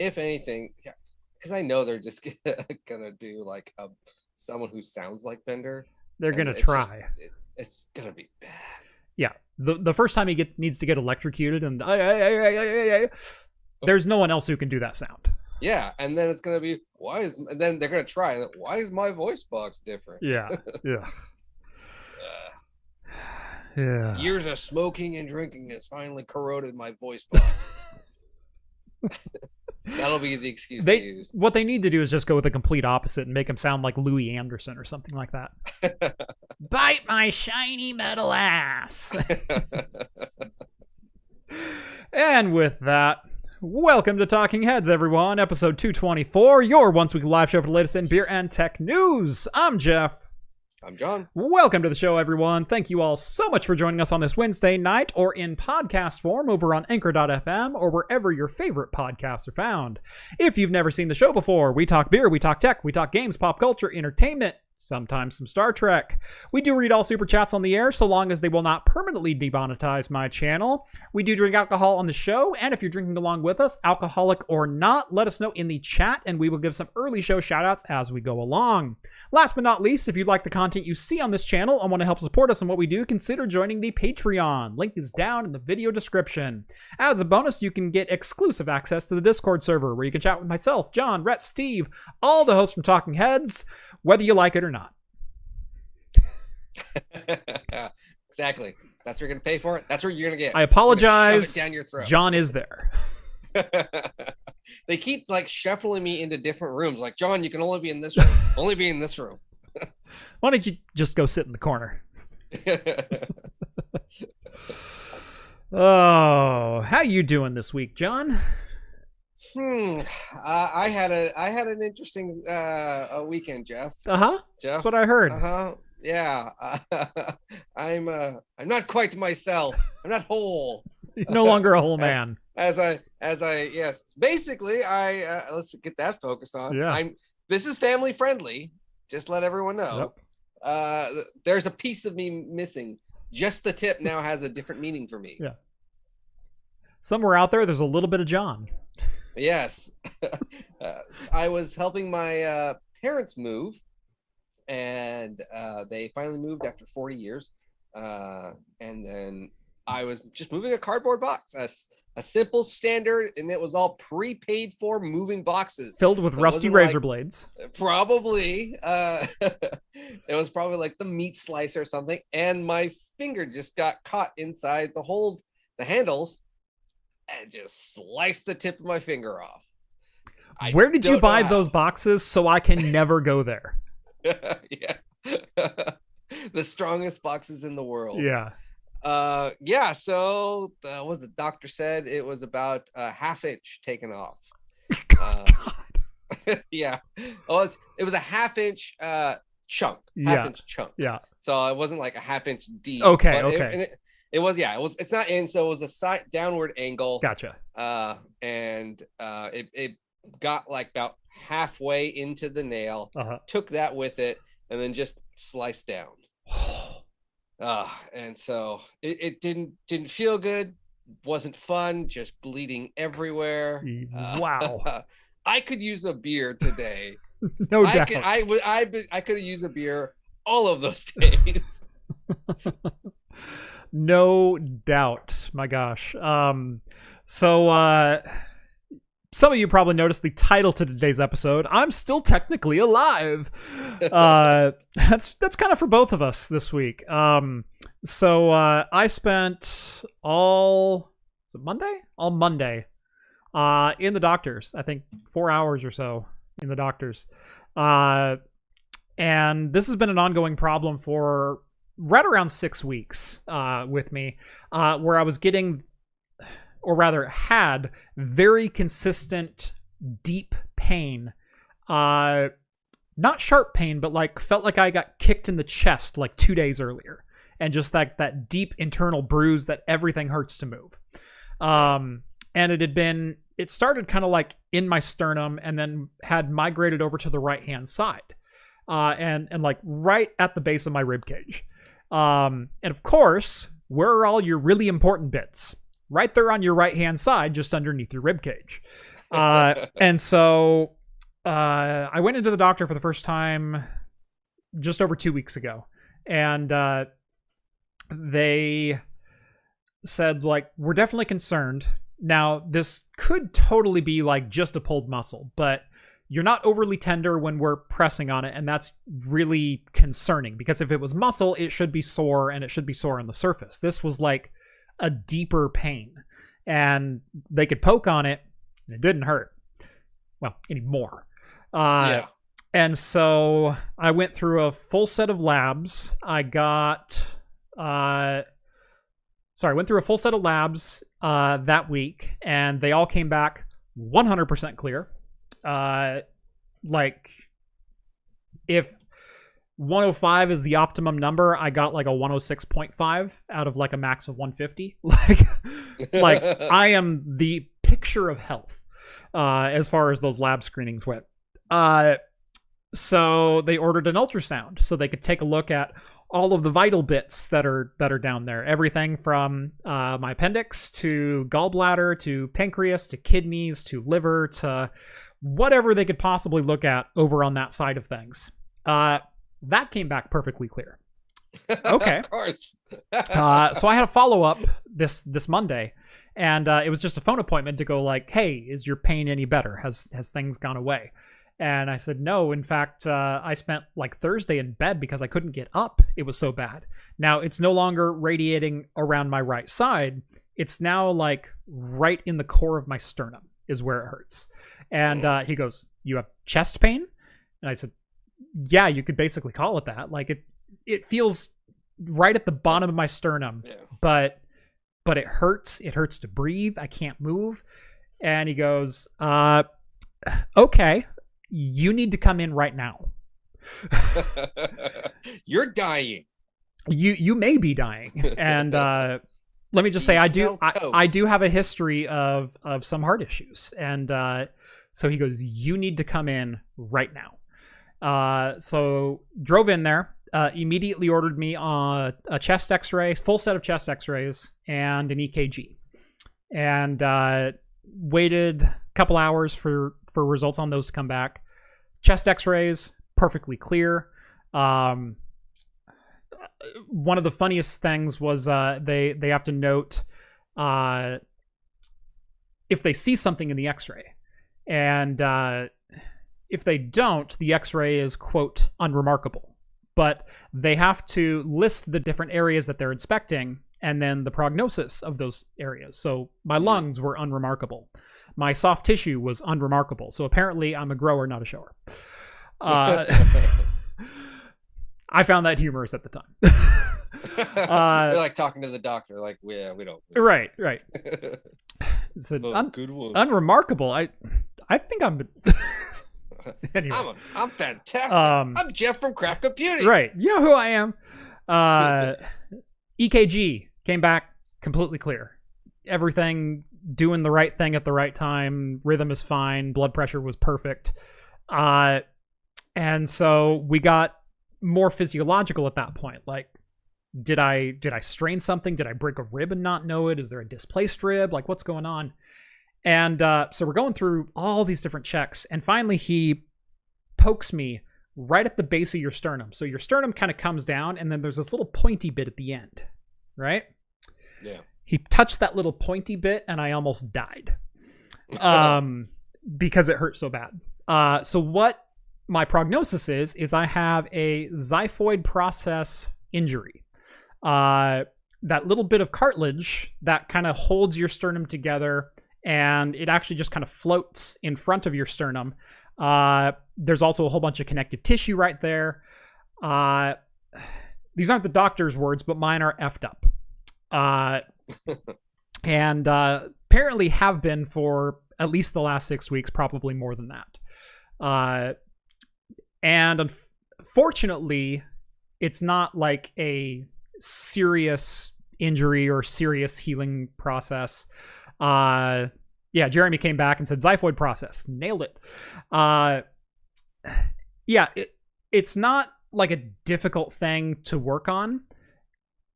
if anything, yeah, because I know they're just gonna do like someone who sounds like Bender. They're gonna try. It's gonna be bad. Yeah, the first time he needs to get electrocuted, and there's no one else who can do that sound. Yeah, and then it's gonna be and then they're gonna try. And why is my voice box different? Yeah. Yeah. Years of smoking and drinking has finally corroded my voice box. That'll be the excuse they use. What they need to do is just go with the complete opposite and make him sound like Louis Anderson or something like that. Bite my shiny metal ass. And with that, welcome to Talking Heads, everyone. Episode 224, your once-weekly live show for the latest in beer and tech news. I'm Jeff. I'm John. Welcome to the show, everyone. Thank you all so much for joining us on this Wednesday night or in podcast form over on Anchor.fm or wherever your favorite podcasts are found. If you've never seen the show before, we talk beer, we talk tech, we talk games, pop culture, entertainment, sometimes some Star Trek. We do read all super chats on the air so long as they will not permanently demonetize my channel. We do drink alcohol on the show, and if you're drinking along with us, alcoholic or not, let us know in the chat and we will give some early show shoutouts as we go along. Last but not least, if you like the content you see on this channel and want to help support us in what we do, consider joining the Patreon. Link is down in the video description. As a bonus, you can get exclusive access to the Discord server where you can chat with myself, John, Rhett, Steve, all the hosts from Talking Heads, whether you like it or not. Exactly. That's what you're gonna pay for it. That's what you're gonna get. I apologize. Down your throat. John is there. They keep like shuffling me into different rooms. Like, John, you can only be in this room. Only be in this room. Why don't you just go sit in the corner? Oh, how you doing this week, John? I had an interesting weekend, Jeff. Jeff, that's what I heard. Yeah. I'm not quite myself. I'm not whole. You're no longer a whole man. Yes. Basically, let's get that focused on. Yeah. This is family friendly. Just let everyone know. Yep. There's a piece of me missing. Just the tip now has a different meaning for me. Yeah. Somewhere out there's a little bit of John. Yes. I was helping my parents move, and they finally moved after 40 years. And then I was just moving a cardboard box, a simple standard, and it was all prepaid for moving boxes. Filled with rusty razor blades. Probably. It was probably like the meat slicer or something. And my finger just got caught inside the handles, and just sliced the tip of my finger off. Where did you buy those boxes so I can never go there? Yeah. The strongest boxes in the world. Yeah. So what the doctor said, it was about a half-inch taken off. God. Yeah. It was a half-inch chunk. Half-inch chunk. Yeah. So it wasn't like a half-inch deep. Okay. It's not in, so it was a side downward angle. Gotcha. It got like about halfway into the nail, took that with it, and then just sliced down. And so it didn't feel good, wasn't fun, just bleeding everywhere. Wow. I could use a beer today. No doubt. I could have used a beer all of those days. No doubt. My gosh. So some of you probably noticed the title to today's episode. I'm still technically alive. That's kind of for both of us this week. So I spent all Monday in the doctors. I think 4 hours or so in the doctors. And this has been an ongoing problem for right around 6 weeks with me, where I was getting, or rather had, very consistent deep pain. Not sharp pain, but like felt like I got kicked in the chest like 2 days earlier. And just like that deep internal bruise that everything hurts to move. And it started kind of like in my sternum and then had migrated over to the right-hand side. And like right at the base of my rib cage. And of course, where are all your really important bits? Right there on your right-hand side, just underneath your rib cage. And so I went into the doctor for the first time just over 2 weeks ago. And they said, like, we're definitely concerned. Now, this could totally be like just a pulled muscle, but you're not overly tender when we're pressing on it, and that's really concerning because if it was muscle, it should be sore, and it should be sore on the surface. This was like a deeper pain, and they could poke on it, and it didn't hurt. Well, anymore. Yeah. And so I went through a full set of labs. I went through a full set of labs that week, and they all came back 100% clear. Like, if 105 is the optimum number, I got like a 106.5 out of like a max of 150. Like I am the picture of health as far as those lab screenings went. So they ordered an ultrasound so they could take a look at all of the vital bits that are down there. Everything from my appendix to gallbladder to pancreas to kidneys to liver to whatever they could possibly look at over on that side of things. That came back perfectly clear. Okay. Of course. So I had a follow-up this Monday, and it was just a phone appointment to go like, hey, is your pain any better? Has things gone away? And I said, no, in fact, I spent like Thursday in bed because I couldn't get up. It was so bad. Now it's no longer radiating around my right side. It's now like right in the core of my sternum is where it hurts. And he goes, you have chest pain? And I said, yeah, you could basically call it that. Like it feels right at the bottom of my sternum, Yeah. but it hurts. It hurts to breathe. I can't move. And he goes, okay. You need to come in right now. You're dying. You may be dying. And let me just say, I do have a history of some heart issues. And so he goes, you need to come in right now. So drove in there, immediately ordered me a chest x-ray, full set of chest x-rays and an EKG. And waited a couple hours for results on those to come back. Chest x-rays, perfectly clear. One of the funniest things was they have to note if they see something in the x-ray. And if they don't, the x-ray is, quote, unremarkable. But they have to list the different areas that they're inspecting and then the prognosis of those areas. So my lungs were unremarkable. My soft tissue was unremarkable. So apparently I'm a grower, not a shower. I found that humorous at the time. You're like talking to the doctor, like, yeah, we don't. Right. It's Good one. Unremarkable. I think I'm... Anyway. I'm fantastic. I'm Jeff from Craft Computing. Right. You know who I am. EKG came back completely clear. Everything doing the right thing at the right time. Rhythm is fine. Blood pressure was perfect. And so we got more physiological at that point. Like, did I strain something? Did I break a rib and not know it? Is there a displaced rib? Like, what's going on? And so we're going through all these different checks. And finally, he pokes me right at the base of your sternum. So your sternum kind of comes down, and then there's this little pointy bit at the end, right? Yeah. He touched that little pointy bit, and I almost died because it hurt so bad. So what my prognosis is I have a xiphoid process injury. That little bit of cartilage that kind of holds your sternum together, and it actually just kind of floats in front of your sternum. There's also a whole bunch of connective tissue right there. These aren't the doctor's words, but mine are effed up. And apparently have been for at least the last 6 weeks, probably more than that. And unfortunately, it's not like a serious injury or serious healing process. Yeah, Jeremy came back and said xiphoid process. Nailed it. Yeah, it's not like a difficult thing to work on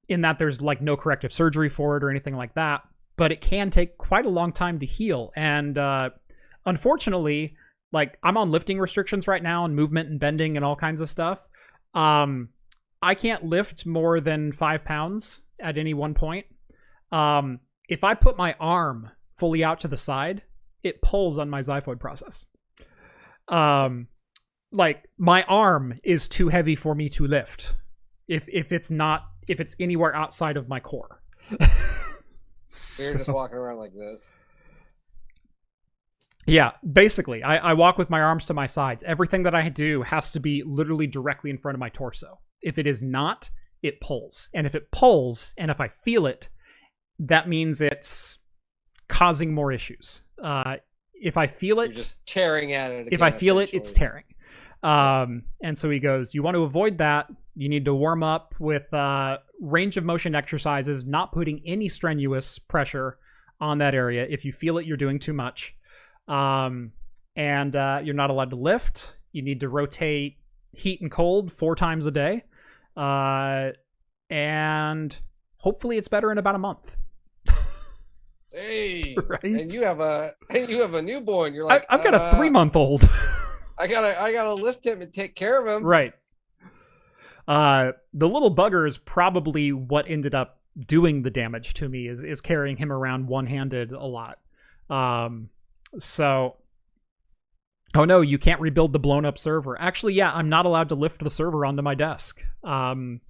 in that there's like no corrective surgery for it or anything like that, but it can take quite a long time to heal. And unfortunately, like I'm on lifting restrictions right now and movement and bending and all kinds of stuff. I can't lift more than 5 pounds at any one point. If I put my arm fully out to the side, it pulls on my xiphoid process. Like my arm is too heavy for me to lift if it's anywhere outside of my core. So, you're just walking around like this. Yeah, basically, I walk with my arms to my sides. Everything that I do has to be literally directly in front of my torso. If it is not, it pulls. And if it pulls, and if I feel it, that means it's causing more issues. If I feel it... You're just tearing at it again, if I feel it, it's tearing. And so he goes, you want to avoid that, you need to warm up with range of motion exercises, not putting any strenuous pressure on that area. If you feel it, you're doing too much. And you're not allowed to lift. You need to rotate heat and cold 4 times a day. And hopefully it's better in about a month. Hey, right? And you have a newborn. You're like, I've got a 3-month-old. I gotta lift him and take care of him. Right. The little bugger is probably what ended up doing the damage to me, is carrying him around one-handed a lot. So, oh no, you can't rebuild the blown up server. Actually, yeah, I'm not allowed to lift the server onto my desk. I'm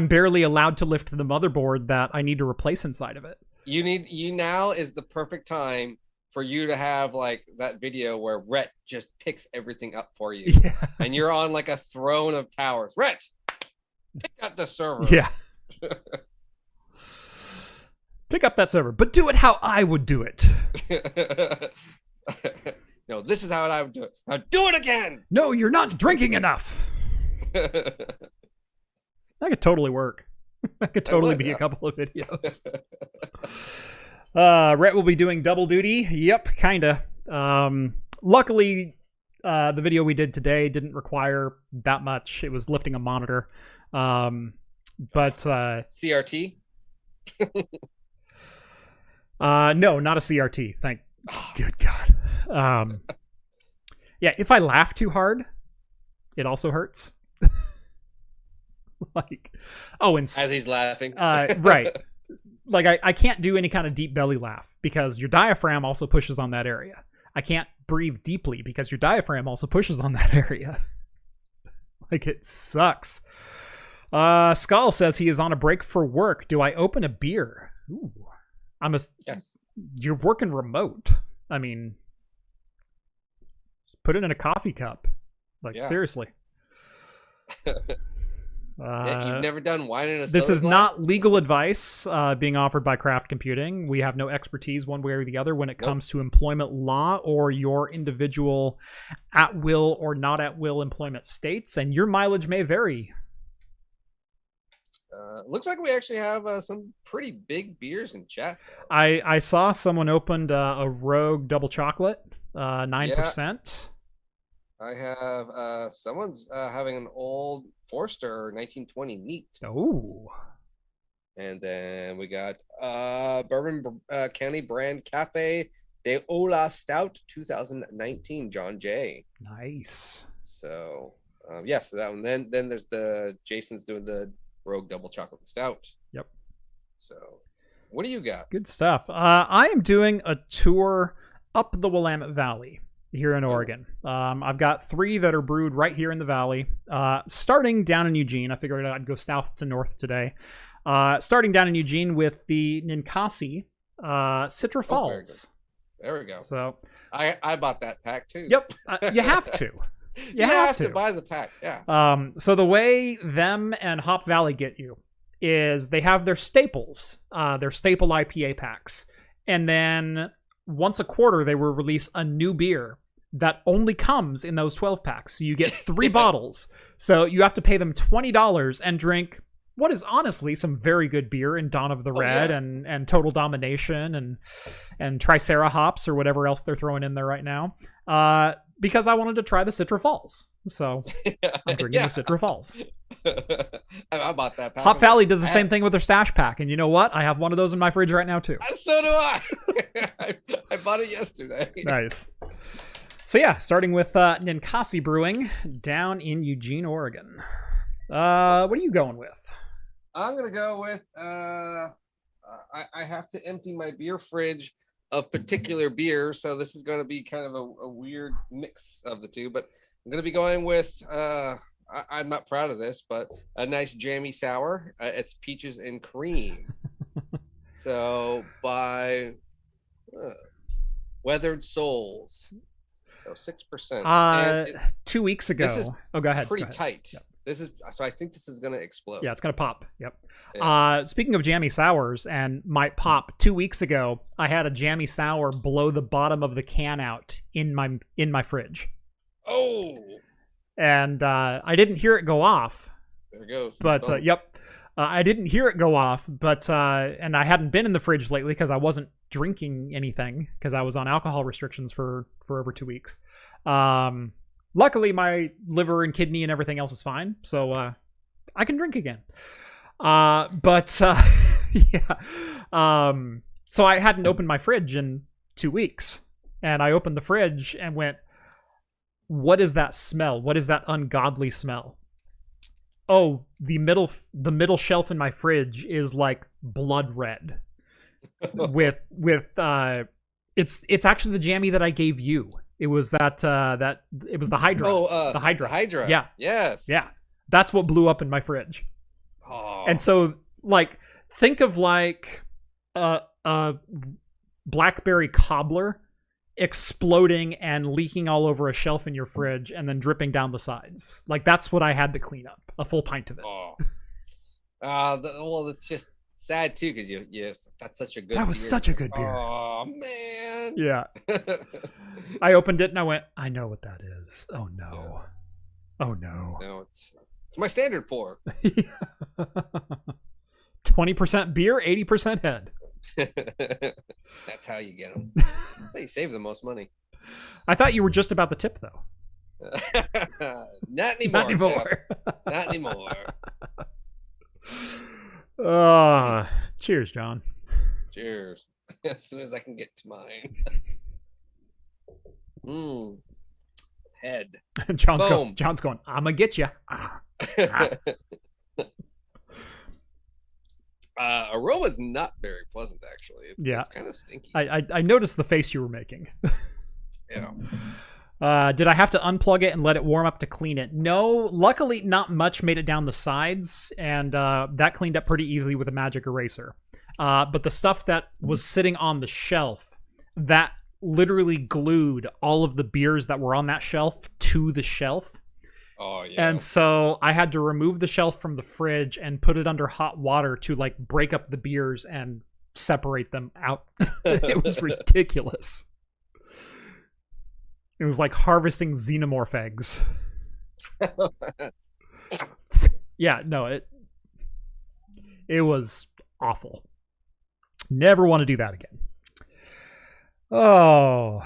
barely allowed to lift the motherboard that I need to replace inside of it. You now is the perfect time for you to have like that video where Rhett just picks everything up for you. Yeah. And you're on like a throne of towers. Rhett, pick up the server. Yeah. Pick up that server, but do it how I would do it. No, this is how I would do it. Now do it again. No, you're not drinking enough. That could totally work. That could totally be a couple of videos. Rhett will be doing double duty. Yep, kinda. Luckily, the video we did today didn't require that much. It was lifting a monitor. But CRT? No, not a CRT. Thank good God. Yeah, if I laugh too hard, it also hurts. Like, oh, and as he's laughing. Right. Like I can't do any kind of deep belly laugh because your diaphragm also pushes on that area. I can't breathe deeply because your diaphragm also pushes on that area. Like, it sucks. Skull says he is on a break for work. Do I open a beer? Ooh. Yes. You're working remote. I mean, just put it in a coffee cup. Like, yeah. Seriously. You've never done wine in a soda This is glass? not legal advice being offered by Craft Computing. We have no expertise one way or the other when it comes to employment law or your individual at will or not at will employment states, and your mileage may vary. Looks like we actually have some pretty big beers in chat. I saw someone opened a Rogue Double Chocolate, 9%. Yeah. I have someone's having an old Forster 1920 neat. Oh. And then we got Bourbon County brand Cafe de Ola Stout 2019 John Jay. Nice. So so that one. Then there's Jason's doing the Rogue Double Chocolate Stout. Yep. So what do you got? Good stuff. I am doing a tour up the Willamette Valley here in Oregon. I've got 3 that are brewed right here in the valley. Starting down in Eugene, I figured I'd go south to north today. Starting down in Eugene with the Ninkasi Citra Falls. There we go. So I bought that pack too. Yep, you have to. You have to buy the pack. Yeah. So the way them and Hop Valley get you is they have their staples, their staple IPA packs, and then once a quarter, they will release a new beer that only comes in those 12 packs. So you get 3 bottles. So you have to pay them $20 and drink what is honestly some very good beer in Dawn of the Red and Total Domination and Tricera hops or whatever else they're throwing in there right now. Because I wanted to try the Citra Falls. So I'm drinking the Citra Falls. I bought that pack. Hop Valley does the same thing with their stash pack, and you know what? I have one of those in my fridge right now too. So do I. I bought it yesterday. Nice. So yeah, starting with Ninkasi Brewing down in Eugene, Oregon. What are you going with? I'm gonna go with I have to empty my beer fridge of particular beer, so this is going to be kind of a weird mix of the two, but I'm going to be going with I'm not proud of this, but a nice jammy sour. It's peaches and cream. So by Weathered Souls, so 6%. 2 weeks ago. This is go ahead. Pretty tight. Yep. This is so. I think this is going to explode. Yeah, it's going to pop. Yep. Yeah. Speaking of jammy sours and might pop, 2 weeks ago I had a jammy sour blow the bottom of the can out in my fridge. Oh. And I didn't hear it go off. There it goes. But yep, I didn't hear it go off. But and I hadn't been in the fridge lately because I wasn't drinking anything because I was on alcohol restrictions for over 2 weeks. Luckily, my liver and kidney and everything else is fine, so I can drink again. Yeah. So I hadn't opened my fridge in 2 weeks, and I opened the fridge and went, "What is that smell? What is that ungodly smell?" Oh, the middle shelf in my fridge is like blood red. with it's actually the jammy that I gave you. It was it was the Hydra. Oh, the Hydra. The Hydra. Yeah. Yes. Yeah. That's what blew up in my fridge. Oh. And so, like, think of like a blackberry cobbler exploding and leaking all over a shelf in your fridge and then dripping down the sides. Like, that's what I had to clean up. A full pint of it. Oh. Well, it's just sad too because that's such a good. That was beer. such a good beer. Oh man. Yeah. I opened it and I went, I know what that is. Oh no. Yeah. Oh no. No, it's my standard pour. 20% beer, 80% head. That's how you get them. That's how you save the most money. I thought you were just about the tip though. Not anymore. Not anymore. Not anymore. Cheers, John. Cheers. As soon as I can get to mine. Head. John's going, I'm gonna get you. Aroma's not very pleasant, actually. It's kind of stinky. I noticed the face you were making. Yeah. Did I have to unplug it and let it warm up to clean it? No. Luckily, not much made it down the sides, and that cleaned up pretty easily with a magic eraser. But the stuff that was sitting on the shelf, that literally glued all of the beers that were on that shelf to the shelf. Oh, yeah. And so I had to remove the shelf from the fridge and put it under hot water to like break up the beers and separate them out. It was ridiculous. It was like harvesting xenomorph eggs. Yeah, no, it was awful. Never want to do that again. Oh.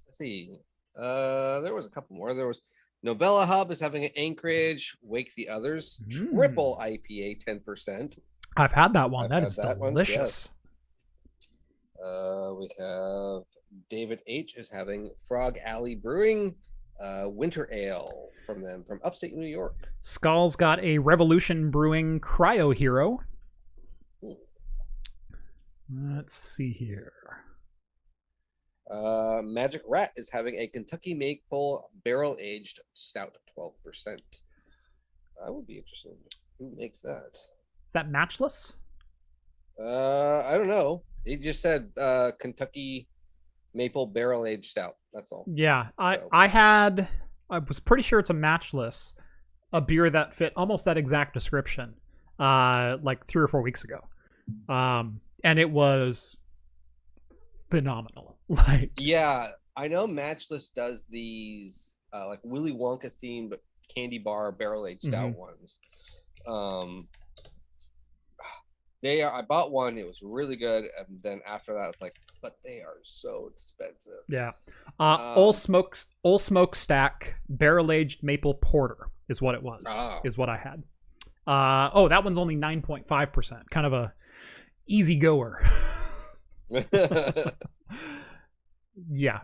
Let's see. There was a couple more. There was Novella Hub is having an Anchorage, Wake the Others, triple IPA, 10%. I've had that one. That is delicious. Yes. We have David H is having Frog Alley Brewing Winter Ale from them from upstate New York. Skull's got a Revolution Brewing Cryo Hero. Ooh. Let's see here. Magic Rat is having a Kentucky Maple Barrel Aged Stout, 12%. I would be interested. Who makes that? Is that Matchless? I don't know. He just said Kentucky Maple Barrel Aged Stout. That's all. Yeah, I was pretty sure it's a Matchless, a beer that fit almost that exact description, like 3 or 4 weeks ago, and it was phenomenal. Like, yeah, I know Matchless does these like Willy Wonka themed candy bar barrel aged stout ones. I bought one, it was really good, and then after that it's like but they are so expensive. Yeah. Old Smokestack Barrel Aged Maple Porter is what it was. Is what I had. That one's only 9.5%. Kind of a easy goer. Yeah.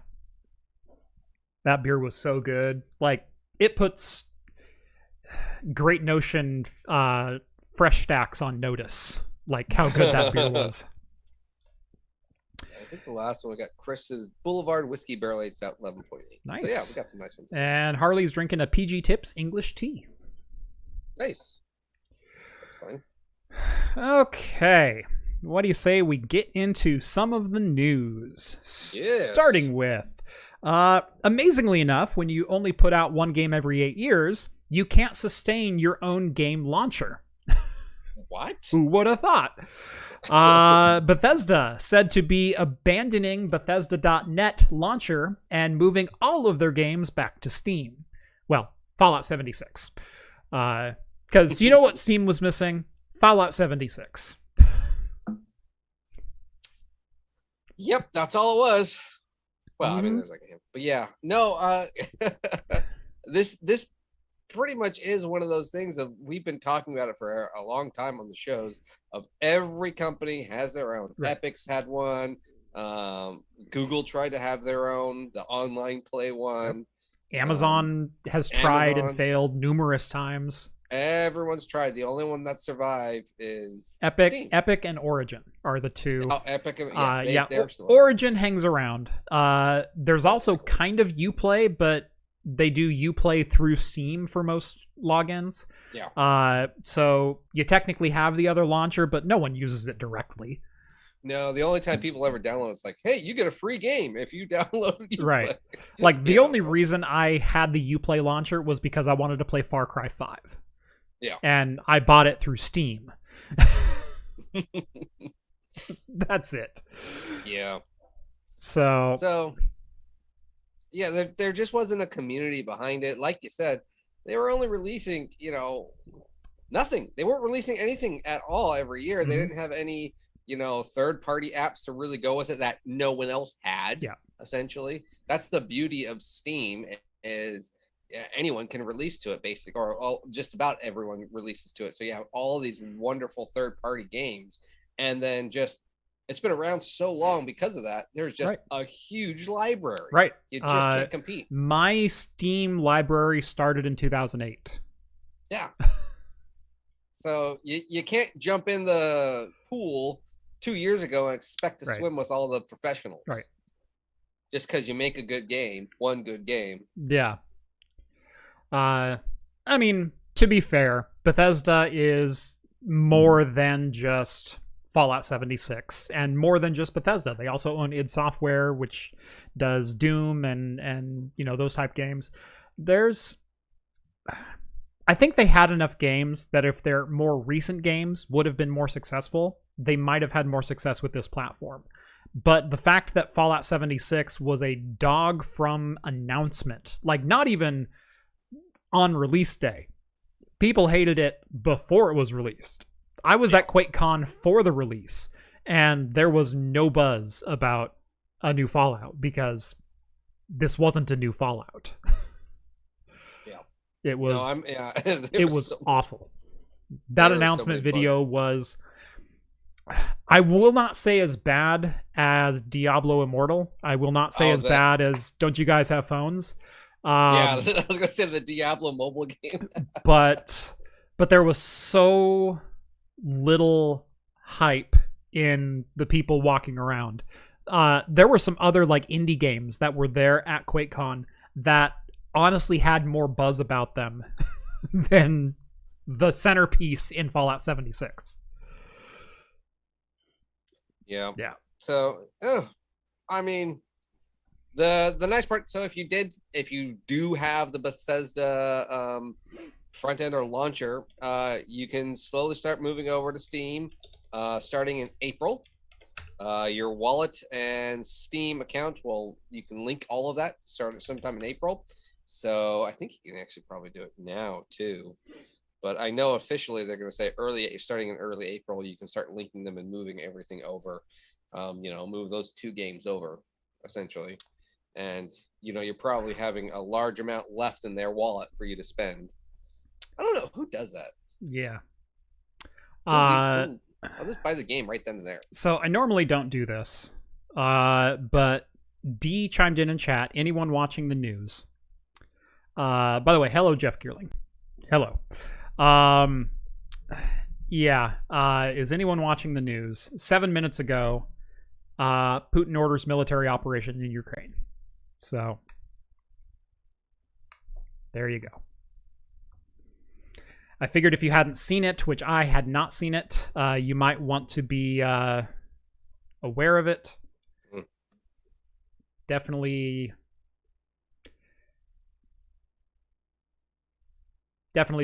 That beer was so good. Like, it puts Great Notion fresh stacks on notice. Like, how good that beer was. I think the last one we got Chris's Boulevard Whiskey Barrel Aged out 11.8. Nice. So yeah, we got some nice ones. And Harley's drinking a PG Tips English tea. Nice. That's fine. Okay. What do you say we get into some of the news? Yes. Starting with, amazingly enough, when you only put out one game every 8 years, you can't sustain your own game launcher. What? Who would have thought? Bethesda said to be abandoning Bethesda.net launcher and moving all of their games back to Steam. Well, Fallout 76. Because you know what Steam was missing? Fallout 76. Yep, that's all it was. Well, I mean, there's like a hint, but yeah, no. This pretty much is one of those things that we've been talking about it for a long time on the shows. Of every company has their own. Right. Epic's had one. Google tried to have their own, the online play one. Amazon has tried and failed numerous times. Everyone's tried. The only one that survived is Epic. Steam. Epic and Origin are the two. Oh, Epic and Origin hangs around. There's also kind of Uplay, but they do Uplay through Steam for most logins. Yeah. So you technically have the other launcher, but no one uses it directly. No, the only time people ever download it's like, hey, you get a free game if you download Uplay. Right. Like the only reason I had the Uplay launcher was because I wanted to play Far Cry 5. Yeah. And I bought it through Steam. That's it. Yeah. So yeah, there just wasn't a community behind it. Like you said, they were only releasing, nothing. They weren't releasing anything at all every year. They didn't have any, third-party apps to really go with it that no one else had. Yeah. Essentially, that's the beauty of Steam is anyone can release to it, basically, or just about everyone releases to it. So you have all these wonderful third-party games, and then just it's been around so long because of that. There's just a huge library. Right. You just can't compete. My Steam library started in 2008. Yeah. So you can't jump in the pool 2 years ago and expect to swim with all the professionals. Right. Just because you make a good game, one good game. Yeah. I mean, to be fair, Bethesda is more than just Fallout 76 and more than just Bethesda. They also own id Software, which does Doom and those type games. I think they had enough games that if their more recent games would have been more successful, they might have had more success with this platform. But the fact that Fallout 76 was a dog from announcement, like not even on release day, people hated it before it was released. I was at QuakeCon for the release, and there was no buzz about a new Fallout because this wasn't a new Fallout. Yeah, it was. No, it was awful. That announcement video was. I will not say as bad as Diablo Immortal. I will not say as bad as Don't You Guys Have Phones? I was going to say the Diablo mobile game. but there was so little hype in the people walking around. There were some other like indie games that were there at QuakeCon that honestly had more buzz about them than the centerpiece in Fallout 76. Yeah. So, I mean, the nice part. So if you do have the Bethesda front end or launcher, you can slowly start moving over to Steam, starting in April. Your wallet and Steam account, you can link all of that starting sometime in April. So I think you can actually probably do it now too. But I know officially they're going to say starting in early April, you can start linking them and moving everything over. move those 2 games over, essentially. And, you're probably having a large amount left in their wallet for you to spend. I don't know who does that. Yeah. I'll just buy the game right then and there. So I normally don't do this, but D chimed in chat. Anyone watching the news? By the way, hello, Jeff Geerling. Hello. Is anyone watching the news? 7 minutes ago, Putin orders military operation in Ukraine. So there you go. I figured if you hadn't seen it, which I had not seen it, you might want to be aware of it. Definitely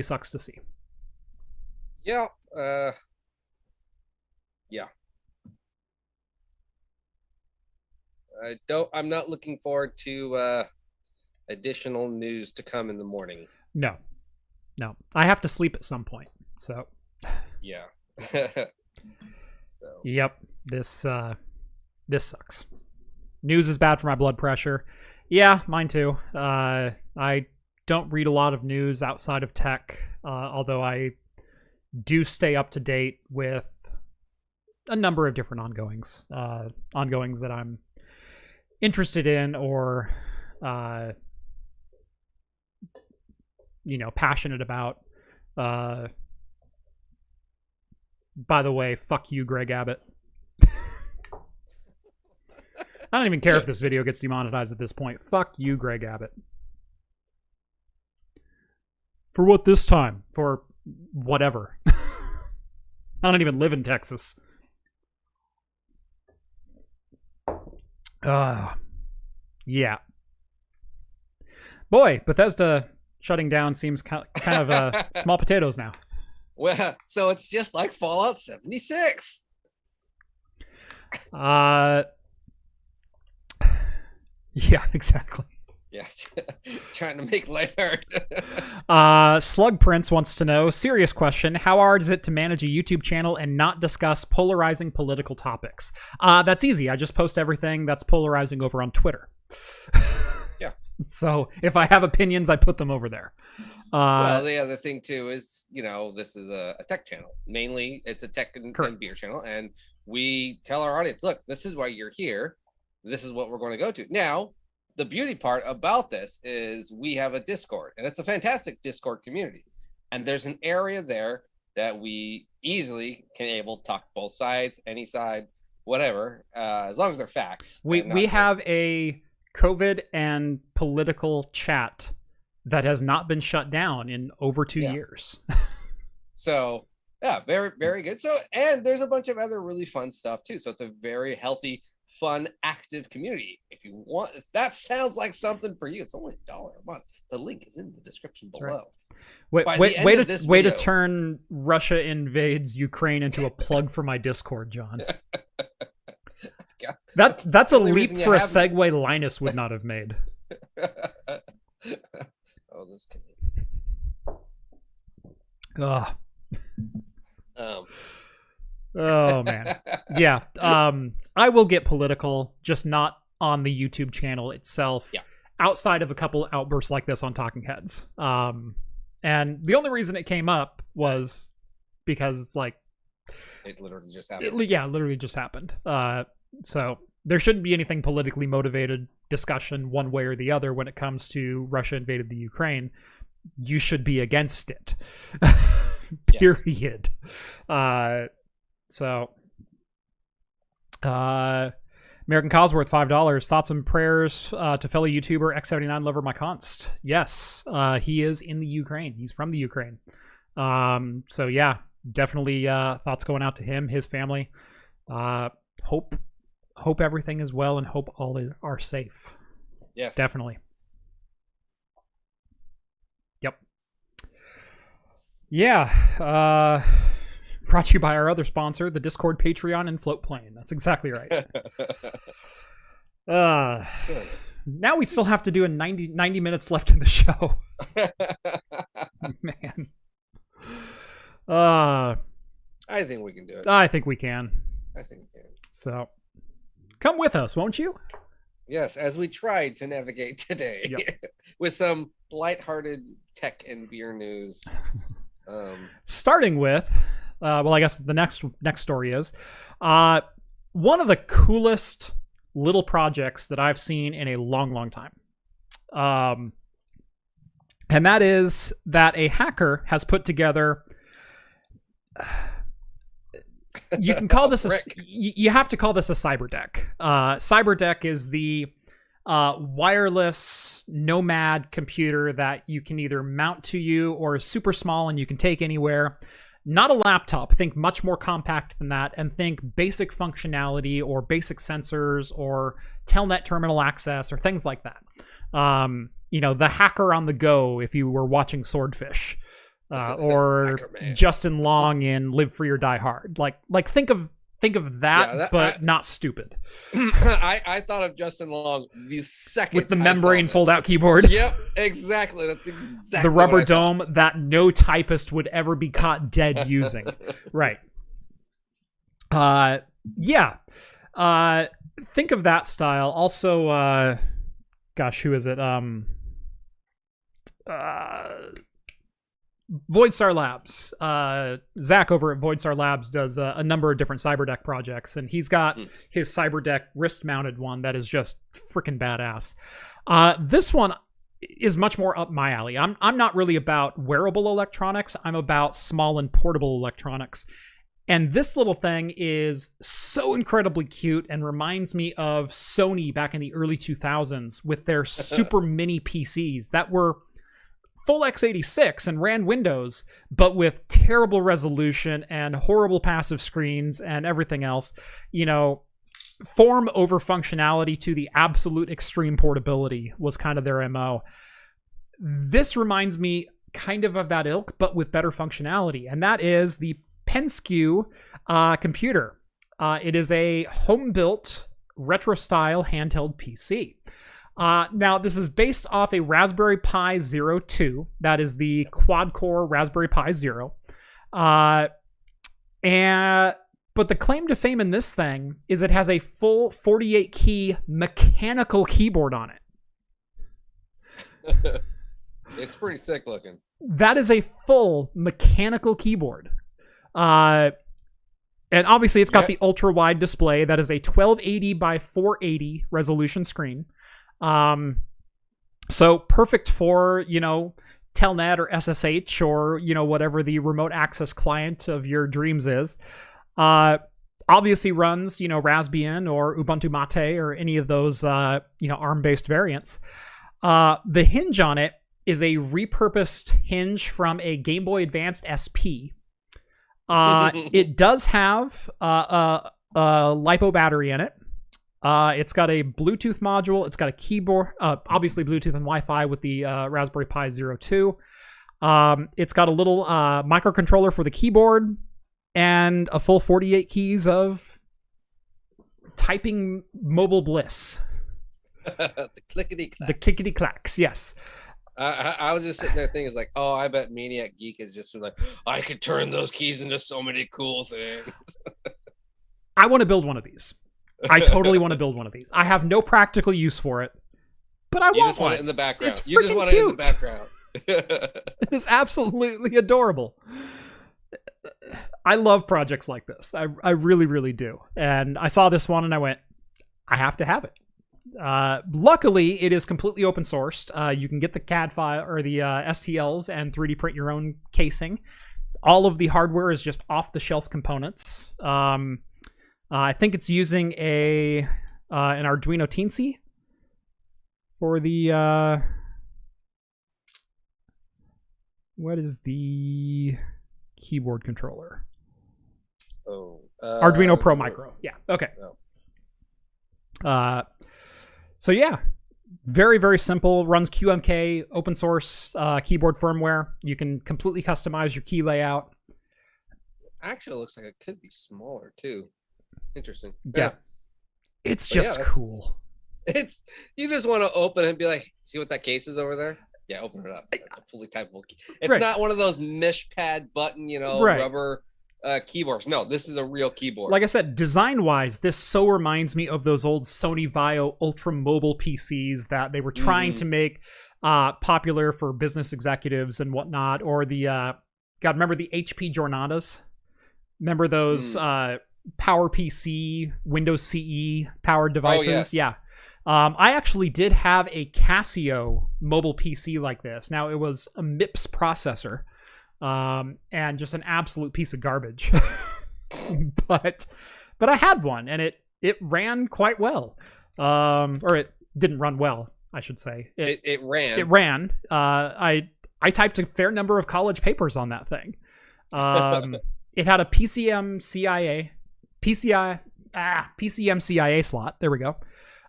sucks to see. Yeah. I'm not looking forward to additional news to come in the morning. No. I have to sleep at some point. So yeah. Yep. This sucks. News is bad for my blood pressure. Yeah, mine too. I don't read a lot of news outside of tech, although I do stay up to date with a number of different ongoings that I'm interested in or passionate about. By the way, fuck you, Greg Abbott. I don't even care if this video gets demonetized at this point. Fuck you, Greg Abbott. For what this time? For whatever. I don't even live in Texas. Yeah. Boy, Bethesda shutting down seems kind of small potatoes now. Well, so it's just like Fallout 76. Yeah, exactly. Yeah, trying to make lighthearted. Slug Prince wants to know, serious question, how hard is it to manage a YouTube channel and not discuss polarizing political topics? That's easy. I just post everything that's polarizing over on Twitter. Yeah. So if I have opinions, I put them over there. Well, the other thing too is, this is a tech channel. Mainly, it's a tech and beer channel, and we tell our audience, look, this is why you're here. This is what we're going to go to. Now, the beauty part about this is we have a Discord, and it's a fantastic Discord community. And there's an area there that we easily can able to talk both sides, any side, whatever, as long as they're facts. We have a COVID and political chat that has not been shut down in over 2 years. So, yeah, very, very good. So, and there's a bunch of other really fun stuff too. So it's a very healthy, fun, active community. If that sounds like something for you, it's only $1 a month. The link is in the description below. Right. Way to turn Russia invades Ukraine into a plug for my Discord, John. That's a leap for a segue Linus would not have made. Oh, this can be. Oh man. Yeah. I will get political, just not on the YouTube channel itself. Yeah. Outside of a couple outbursts like this on Talking Heads. And the only reason it came up was because it literally just happened. Literally just happened. So there shouldn't be anything politically motivated discussion one way or the other when it comes to Russia invaded the Ukraine. You should be against it. Period. American Cosworth, $5. Thoughts and prayers to fellow YouTuber X79 lover Mike Hunst. Yes, he is in the Ukraine. He's from the Ukraine. So yeah, definitely thoughts going out to him, his family. Hope everything is well and hope all are safe. Yes, definitely. Yep. Yeah. Brought to you by our other sponsor, the Discord, Patreon, and Float Plane. That's exactly right. Now we still have to do 90 minutes left in the show. Man. I think we can do it. I think we can. I think we can. So, Come with us, won't you? Yes, as we tried to navigate today with some lighthearted tech and beer news. Starting with, I guess the next story is one of the coolest little projects that I've seen in a long time. And that is that a hacker has put together. You can call this you have to call this a cyberdeck. Cyberdeck is the wireless nomad computer that you can either mount to you or is super small and you can take anywhere. Not a laptop. Think much more compact than that, and think basic functionality or basic sensors or telnet terminal access or things like that. The hacker on the go if you were watching Swordfish. Or Justin Long in Live Free or Die Hard. Like think of that, but not stupid. I thought of Justin Long the second with the membrane fold-out keyboard. Yep, exactly. That's exactly the rubber dome that no typist would ever be caught dead using. Right. Think of that style. Also, who is it? Voidstar Labs. Zach over at Voidstar Labs does a number of different cyberdeck projects, and he's got his cyberdeck wrist-mounted one that is just freaking badass. This one is much more up my alley. I'm not really about wearable electronics. I'm about small and portable electronics. And this little thing is so incredibly cute and reminds me of Sony back in the early 2000s with their super mini PCs that were full x86 and ran Windows, but with terrible resolution and horrible passive screens and everything else. Form over functionality to the absolute extreme portability was kind of their MO. This reminds me kind of that ilk, but with better functionality, and that is the Penskew computer. It is a home-built retro-style handheld PC. Now, this is based off a Raspberry Pi Zero 2. That is the quad-core Raspberry Pi Zero. But the claim to fame in this thing is it has a full 48-key mechanical keyboard on it. It's pretty sick looking. That is a full mechanical keyboard. And obviously it's got the ultra-wide display. That is a 1280 by 480 resolution screen. So perfect for, Telnet or SSH or, whatever the remote access client of your dreams is. Obviously runs, Raspbian or Ubuntu Mate or any of those, ARM-based variants. The hinge on it is a repurposed hinge from a Game Boy Advanced SP. It does have a LiPo battery in it. It's got a Bluetooth module. It's got a keyboard, obviously Bluetooth and Wi-Fi with the Raspberry Pi Zero 2. It's got a little microcontroller for the keyboard and a full 48 keys of typing mobile bliss. The clickety-clacks. The clickety-clacks, yes. I was just sitting there thinking, I bet Maniac Geek is just like, I could turn those keys into so many cool things. I want to build one of these. I totally want to build one of these. I have no practical use for it, but I want one. It in the background. It's freaking cute. It in the background. It is absolutely adorable. I love projects like this. I really, really do. And I saw this one and I went, I have to have it. Luckily, it is completely open sourced. You can get the CAD file or the STLs and 3D print your own casing. All of the hardware is just off the shelf components. I think it's using an Arduino Teensy for the what is the keyboard controller? Arduino Pro Micro. Yeah. Okay. Oh. So yeah, very, very simple. Runs QMK, open source keyboard firmware. You can completely customize your key layout. Actually, it looks like it could be smaller too. Interesting. Yeah. It's just cool. You just want to open it and be like, see what that case is over there? Yeah, open it up. It's a fully typable key. It's not one of those mesh pad button, rubber keyboards. No, this is a real keyboard. Like I said, design-wise, this so reminds me of those old Sony Vaio Ultra Mobile PCs that they were trying to make popular for business executives and whatnot. Or the God, remember the HP Jornadas? Remember those Power PC, Windows CE powered devices? Yeah. I actually did have a Casio mobile PC like this. Now, it was a MIPS processor, and just an absolute piece of garbage. but I had one, and it ran quite well. Or it didn't run well, I should say. It ran. It ran. I typed a fair number of college papers on that thing. It had a PCM CIA slot. There we go.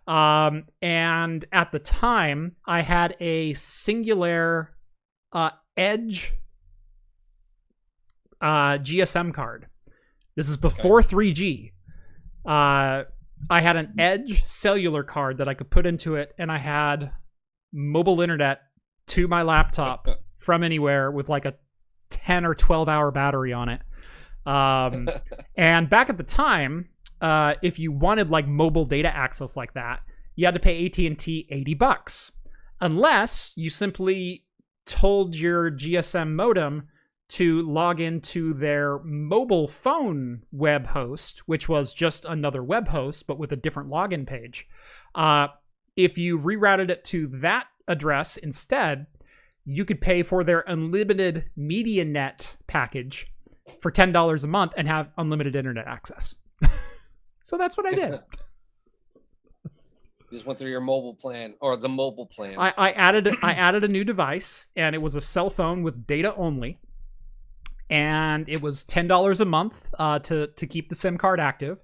And at the time, I had a singular Edge GSM card. This is before 3G. I had an Edge cellular card that I could put into it, and I had mobile internet to my laptop from anywhere with like a 10 or 12 hour battery on it. And back at the time, if you wanted like mobile data access like that, you had to pay AT&T $80, unless you simply told your GSM modem to log into their mobile phone web host, which was just another web host, but with a different login page. If you rerouted it to that address instead, you could pay for their unlimited MediaNet package for $10 a month and have unlimited internet access. So that's what I did. You just went through your mobile plan, or the mobile plan. I added a new device, and it was a cell phone with data only. And it was $10 a month to keep the SIM card active.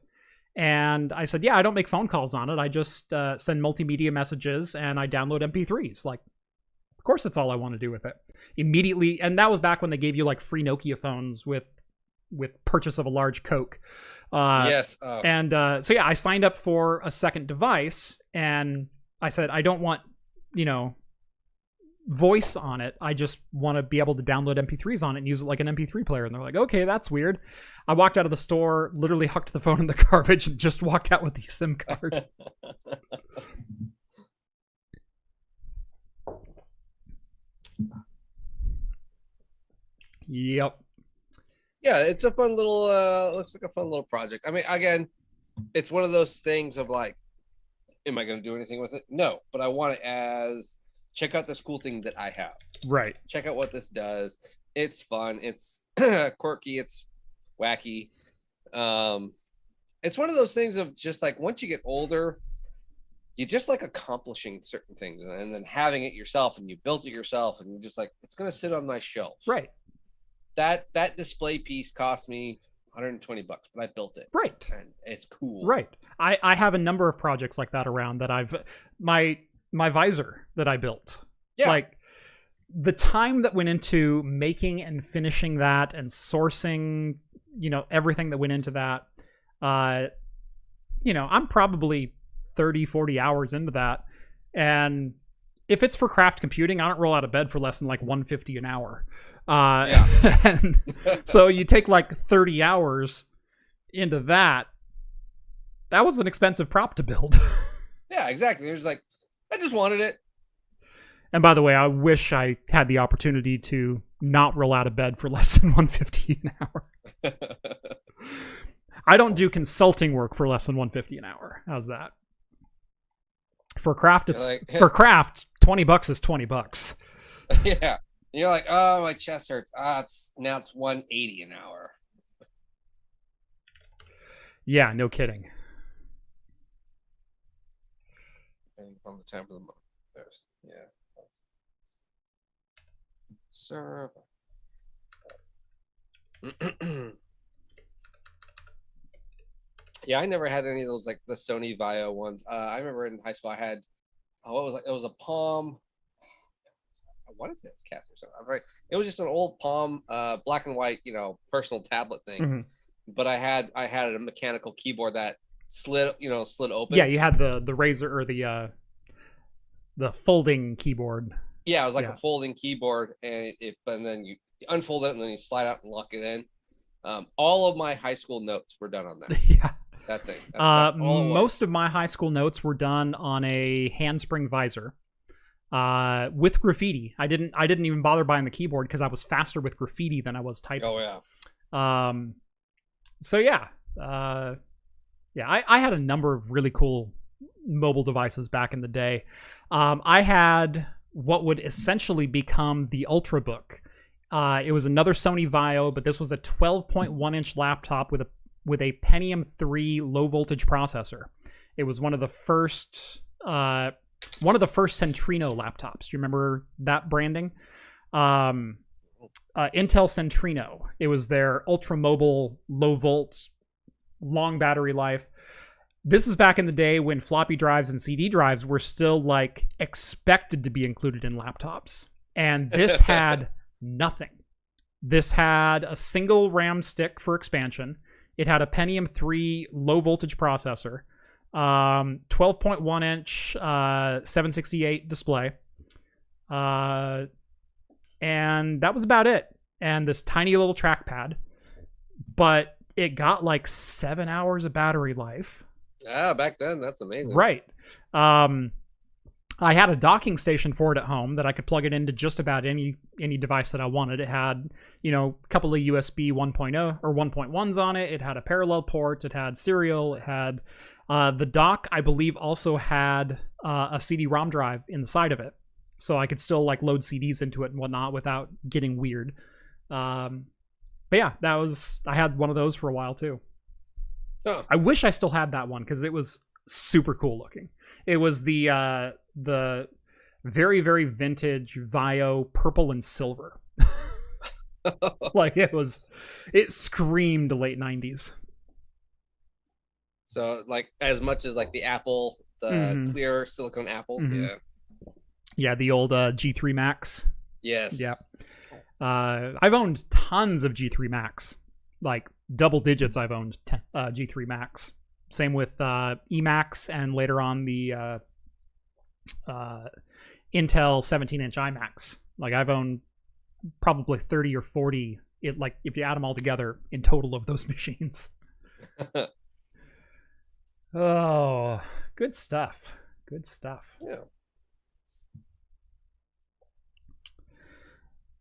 And I said, yeah, I don't make phone calls on it. I just send multimedia messages, and I download MP3s. Like, of course, that's all I want to do with it. Immediately, and that was back when they gave you like free Nokia phones with purchase of a large Coke. Yes. And so yeah, I signed up for a second device, and I said, I don't want, voice on it. I just want to be able to download MP3s on it and use it like an MP3 player. And they're like, okay, that's weird. I walked out of the store, literally hucked the phone in the garbage, and just walked out with the SIM card. Yep. Yeah, it's a fun little looks like a fun little project. I mean, again, it's one of those things of like, am I going to do anything with it? No, but I want it as check out this cool thing that I have. Right. Check out what this does. It's fun. It's quirky. It's wacky. It's one of those things of just like, once you get older, you just like accomplishing certain things, and then having it yourself, and you built it yourself, and you're just like, it's going to sit on my shelf. Right. That display piece cost me $120, but I built it. Right. And it's cool. Right. I have a number of projects like that around that my visor that I built. Yeah. Like the time that went into making and finishing that and sourcing, everything that went into that, I'm probably 30, 40 hours into that. And if it's for craft computing, I don't roll out of bed for less than like $150 an hour. And so you take like 30 hours into that. That was an expensive prop to build. Yeah, exactly. It was like, I just wanted it. And by the way, I wish I had the opportunity to not roll out of bed for less than $150 an hour. I don't do consulting work for less than $150 an hour. How's that? For craft, for craft, $20 is $20. Yeah. You're like, oh, my chest hurts. It's $180 an hour. Yeah, no kidding. On the time of the month. There's, yeah. Serve. Yeah, I never had any of those like the Sony Vaio ones. I remember in high school I had, it was a Palm. What is it? Cast or something. Right. It was just an old Palm, black and white, personal tablet thing. Mm-hmm. But I had a mechanical keyboard that slid open. Yeah, you had the Razor or the folding keyboard. Yeah, it was like a folding keyboard, and then you unfold it and then you slide out and lock it in. All of my high school notes were done on that. Yeah. That thing. That's all it was. Most of my high school notes were done on a handspring visor. With graffiti. I didn't even bother buying the keyboard because I was faster with graffiti than I was typing. Oh yeah. So yeah. I had a number of really cool mobile devices back in the day. I had what would essentially become the Ultrabook. It was another Sony Vaio, but this was a 12.1-inch laptop with a Pentium 3 low voltage processor. It was one of the first Centrino laptops. Do you remember that branding? Intel Centrino. It was their ultra mobile, low volt, long battery life. This is back in the day when floppy drives and CD drives were still like expected to be included in laptops. And this had nothing. This had a single RAM stick for expansion. It had a Pentium 3 low voltage processor, 12.1 inch 768 display. And that was about it. And this tiny little trackpad. But it got like 7 hours of battery life. Yeah, back then, that's amazing. Right. I had a docking station for it at home that I could plug it into just about any device that I wanted. It had, a couple of USB 1.0 or 1.1s on it. It had a parallel port. It had serial. It had the dock, I believe, also had a CD-ROM drive in the side of it. So I could still like load CDs into it and whatnot without getting weird. But yeah, I had one of those for a while too. Oh. I wish I still had that one because it was super cool looking. It was the very, very vintage Vaio purple and silver. Like it screamed late 90s. So like as much as like the Apple, the clear silicone apples. Mm-hmm. Yeah. Yeah, the old G3 Max. Yes. Yeah. I've owned tons of G3 Max. Like double digits I've owned G3 Max. Same with Emacs and later on the Intel 17-inch iMacs. Like I've owned probably 30 or 40, if you add them all together in total of those machines. Oh, good stuff. Good stuff. Yeah.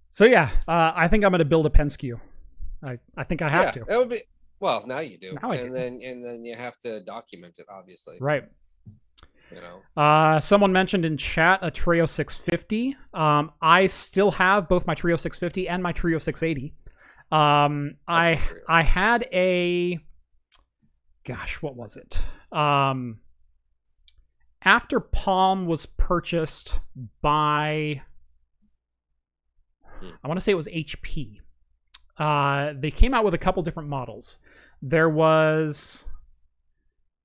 So yeah, I think I'm going to build a Penske. I think I have to. It would be well. Now you do, Now I and then you have to document it, obviously. Right. Someone mentioned in chat a Trio 650. I still have both my Trio 650 and my Trio 680. I had a. Gosh, what was it? After Palm was purchased by, I want to say it was HP. They came out with a couple different models. There was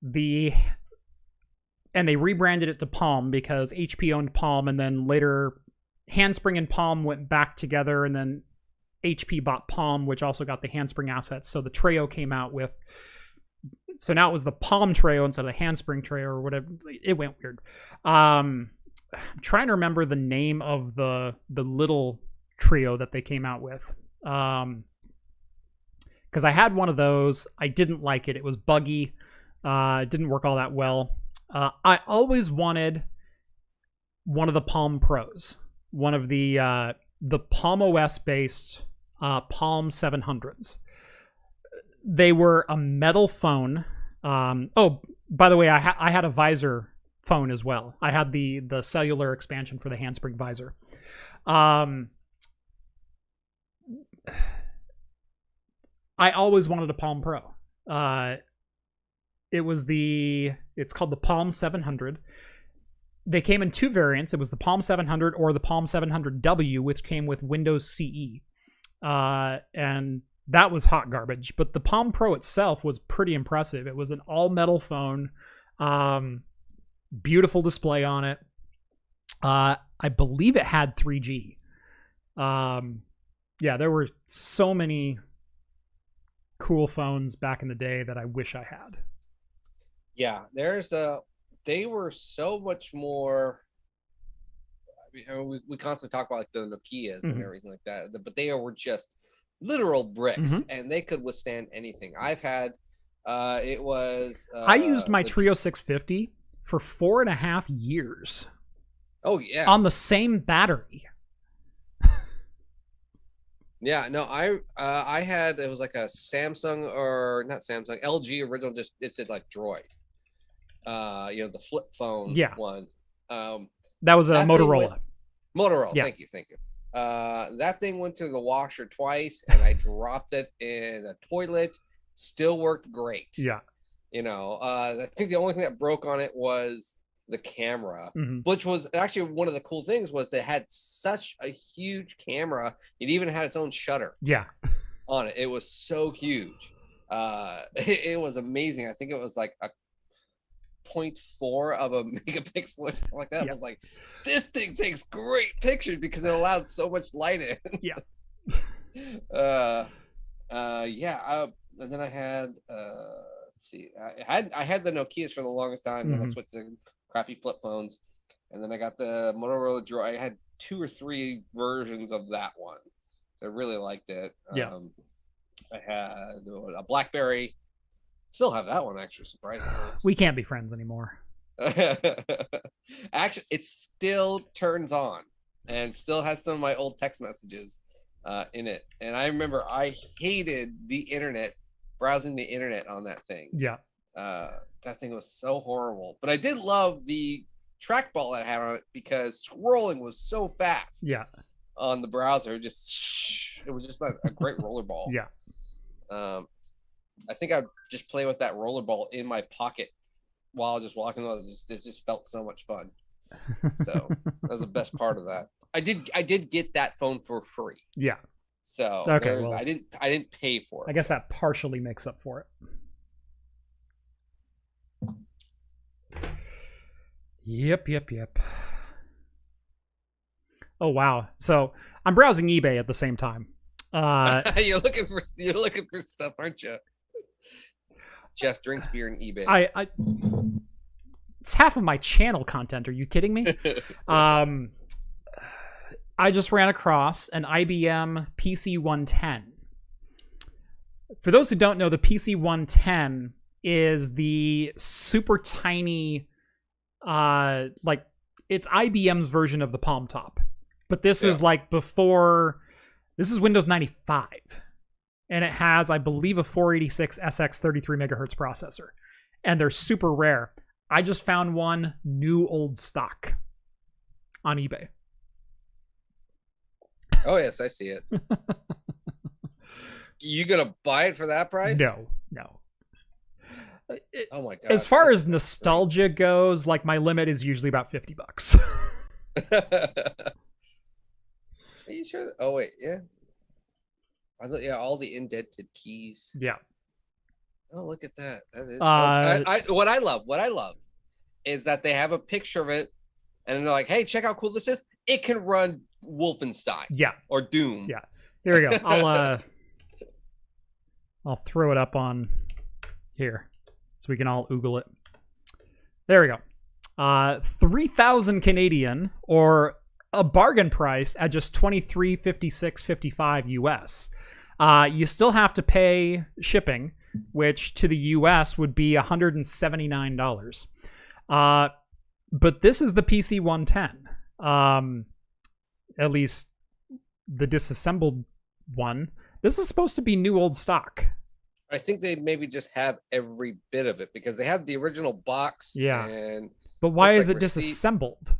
and they rebranded it to Palm because HP owned Palm, and then later Handspring and Palm went back together, and then HP bought Palm, which also got the Handspring assets. So the Treo came out with, so now it was the Palm Treo instead of the Handspring Treo or whatever. It went weird. I'm trying to remember the name of the little Treo that they came out with. Because I had one of those. I didn't like it. It was buggy. It didn't work all that well. I always wanted one of the Palm Pros, one of the Palm OS based Palm 700s. They were a metal phone. Oh, by the way, I had a visor phone as well. I had the cellular expansion for the Handspring visor. I always wanted a Palm Pro. It's called the Palm 700. They came in two variants. It was the Palm 700 or the Palm 700W, which came with Windows CE. And that was hot garbage. But the Palm Pro itself was pretty impressive. It was an all-metal phone. Beautiful display on it. I believe it had 3G. Yeah, there were so many cool phones back in the day that I wish I had. Yeah, they were so much more. I mean, we constantly talk about like the Nokias and everything like that, but they were just literal bricks, Mhm. and they could withstand anything. I've had, it was. I used my Trio 650 for 4.5 years. Oh yeah. On the same battery. Yeah, no, I had, it was like a Samsung, or not Samsung, LG original, just it said like Droid. The flip phone one. That was a Motorola. Motorola, yeah. Thank you. That thing went through the washer twice, and I dropped it in a toilet. Still worked great. Yeah. I think the only thing that broke on it was the camera, mm-hmm. which was actually one of the cool things, was they had such a huge camera. It even had its own shutter. Yeah. On it. It was so huge. It was amazing. I think it was like a 0.4 of a megapixel or something like that. I was like, this thing takes great pictures because it allowed so much light in. Yeah. And then I had let's see, I had the Nokias for the longest time. Then I switched to crappy flip phones, and then I got the Motorola Droid. I had 2 or 3 versions of that one. So I really liked it. I had a BlackBerry. Still have that one, actually, surprisingly. We can't be friends anymore. Actually, it still turns on and still has some of my old text messages in it. And I remember I hated the internet, browsing the internet on that thing. Yeah. That thing was so horrible. But I did love the trackball that I had on it because scrolling was so fast. Yeah. On the browser, it was just like a great rollerball. Yeah. I think I'd just play with that rollerball in my pocket while I was just walking. It just felt so much fun. So that was the best part of that. I did get that phone for free. Yeah. So okay, well, I didn't pay for it. I guess that partially makes up for it. Yep. Oh wow. So I'm browsing eBay at the same time. You're looking for stuff, aren't you? Jeff drinks beer and eBay. I it's half of my channel content. Are you kidding me? I just ran across an IBM PC110. For those who don't know, the PC110 is the super tiny, it's IBM's version of the Palm Top. But this is like before, this is Windows 95. And it has, I believe, a 486 SX 33 megahertz processor. And they're super rare. I just found one new old stock on eBay. Oh, yes, I see it. You gonna buy it for that price? No. Oh my god. As far as nostalgia goes, like my limit is usually about $50. Are you sure? Oh wait, yeah. All the indented keys. Yeah. Oh, look at that. That is, what I love is that they have a picture of it, and they're like, "Hey, check how cool this is! It can run Wolfenstein, or Doom." Yeah. Here we go. I'll throw it up on here so we can all oogle it. There we go. 3,000 Canadian, or a bargain price at just $23.56.55 US. You still have to pay shipping, which to the US would be $179. But this is the PC110. At least the disassembled one. This is supposed to be new old stock. I think they maybe just have every bit of it because they have the original box. Yeah. But why is it disassembled?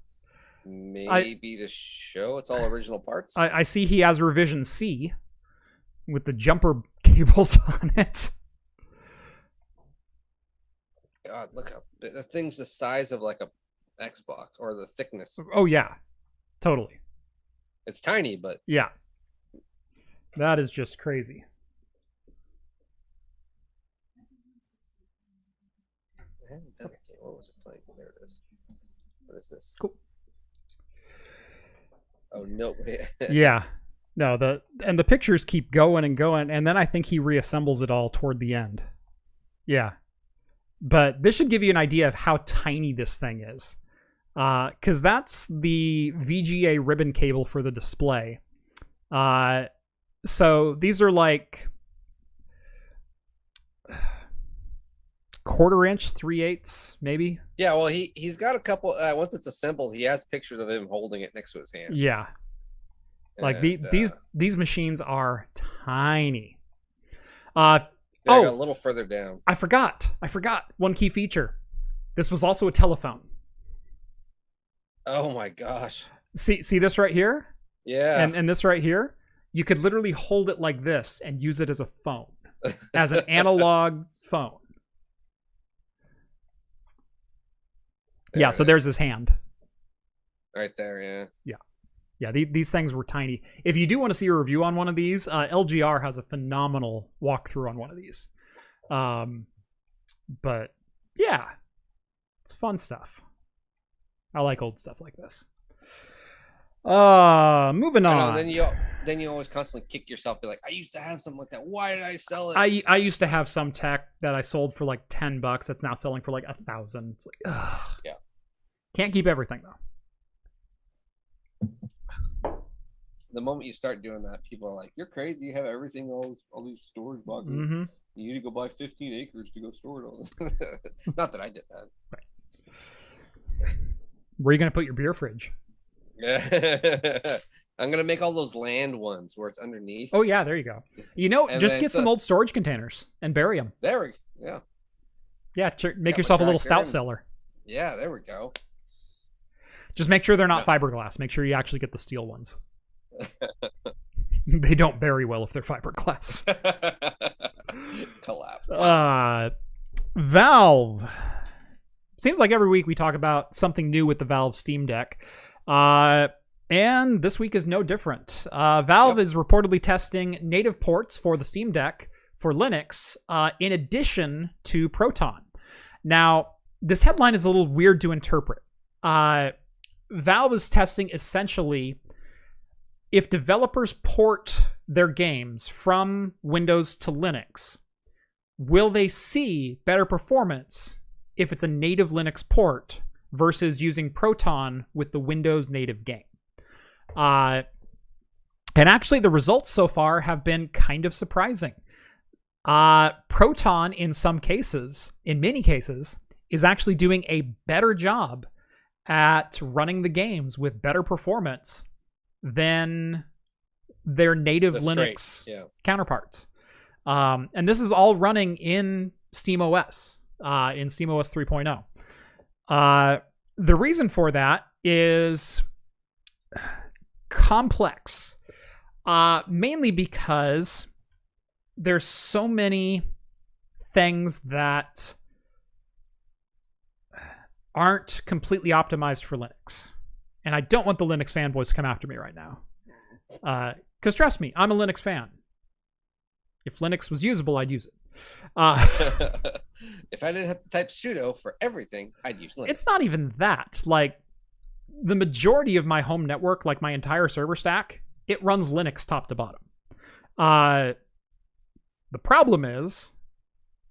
Maybe to show it's all original parts. I see he has revision C with the jumper cables on it. God, look how the thing's the size of like a Xbox, or the thickness. Oh yeah, totally. It's tiny, but yeah, that is just crazy. What was it playing? There it is. What is this? Cool. Oh no! Yeah, no. The pictures keep going and going, and then I think he reassembles it all toward the end. Yeah, but this should give you an idea of how tiny this thing is, because that's the VGA ribbon cable for the display. So these are like 1/4 inch, 3/8 maybe. Yeah, well, he's got a couple. Once it's assembled, he has pictures of him holding it next to his hand. Yeah, like these machines are tiny. A little further down. I forgot one key feature. This was also a telephone. Oh my gosh! See this right here? Yeah. And this right here, you could literally hold it like this and use it as a phone, as an analog phone. Yeah, so there's his hand. Right there, yeah. Yeah, these things were tiny. If you do want to see a review on one of these, LGR has a phenomenal walkthrough on one of these. But yeah, it's fun stuff. I like old stuff like this. Moving on. Then you always constantly kick yourself, be like, I used to have something like that. Why did I sell it? I used to have some tech that I sold for like $10 that's now selling for like 1,000. It's like, ugh. Yeah. Can't keep everything though. The moment you start doing that, people are like, you're crazy. You have everything, all these storage boxes. Mm-hmm. You need to go buy 15 acres to go store it all. Not that I did that. Right. Where are you going to put your beer fridge? I'm going to make all those land ones where it's underneath. Oh, yeah, there you go. Just get some old storage containers and bury them. There we go. Yeah. Yeah, make yourself a little stout cellar. Yeah, there we go. Just make sure they're not fiberglass. Make sure you actually get the steel ones. They don't bury well if they're fiberglass. Collapse. Valve. Seems like every week we talk about something new with the Valve Steam Deck. And this week is no different. Valve is reportedly testing native ports for the Steam Deck for Linux, in addition to Proton. Now, this headline is a little weird to interpret. Valve is testing essentially if developers port their games from Windows to Linux, will they see better performance if it's a native Linux port versus using Proton with the Windows native game? And actually, the results so far have been kind of surprising. Proton, in many cases, is actually doing a better job at running the games with better performance than their native Linux counterparts. And this is all running in SteamOS, in SteamOS 3.0. The reason for that is complex, mainly because there's so many things that aren't completely optimized for Linux. And I don't want the Linux fanboys to come after me right now. Because trust me, I'm a Linux fan. If Linux was usable, I'd use it. If I didn't have to type sudo for everything, I'd use Linux. It's not even that. Like, the majority of my home network, like my entire server stack, it runs Linux top to bottom. The problem is,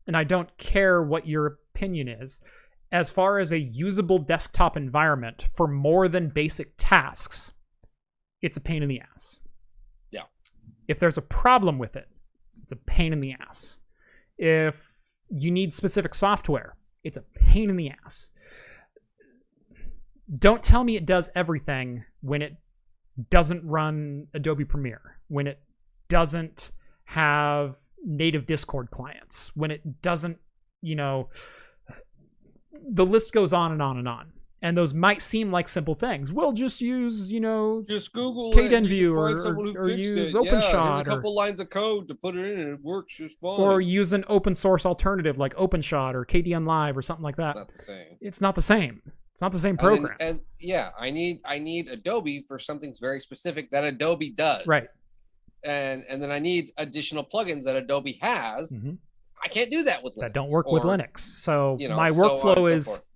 and I don't care what your opinion is, as far as a usable desktop environment for more than basic tasks, it's a pain in the ass. Yeah. If there's a problem with it, it's a pain in the ass. If you need specific software, it's a pain in the ass. Don't tell me it does everything when it doesn't run Adobe Premiere, when it doesn't have native Discord clients, when it doesn't, the list goes on and on and on. And those might seem like simple things. We'll just use, just Google KDenView or use OpenShot. Here's a couple lines of code to put it in and it works just fine. Or use an open source alternative like OpenShot or KDN Live or something like that. It's not the same. It's not the same. It's not the same program. And I need Adobe for something very specific that Adobe does. Right. And then I need additional plugins that Adobe has. Mm-hmm. I can't do that with Linux. That don't work with Linux. So my workflow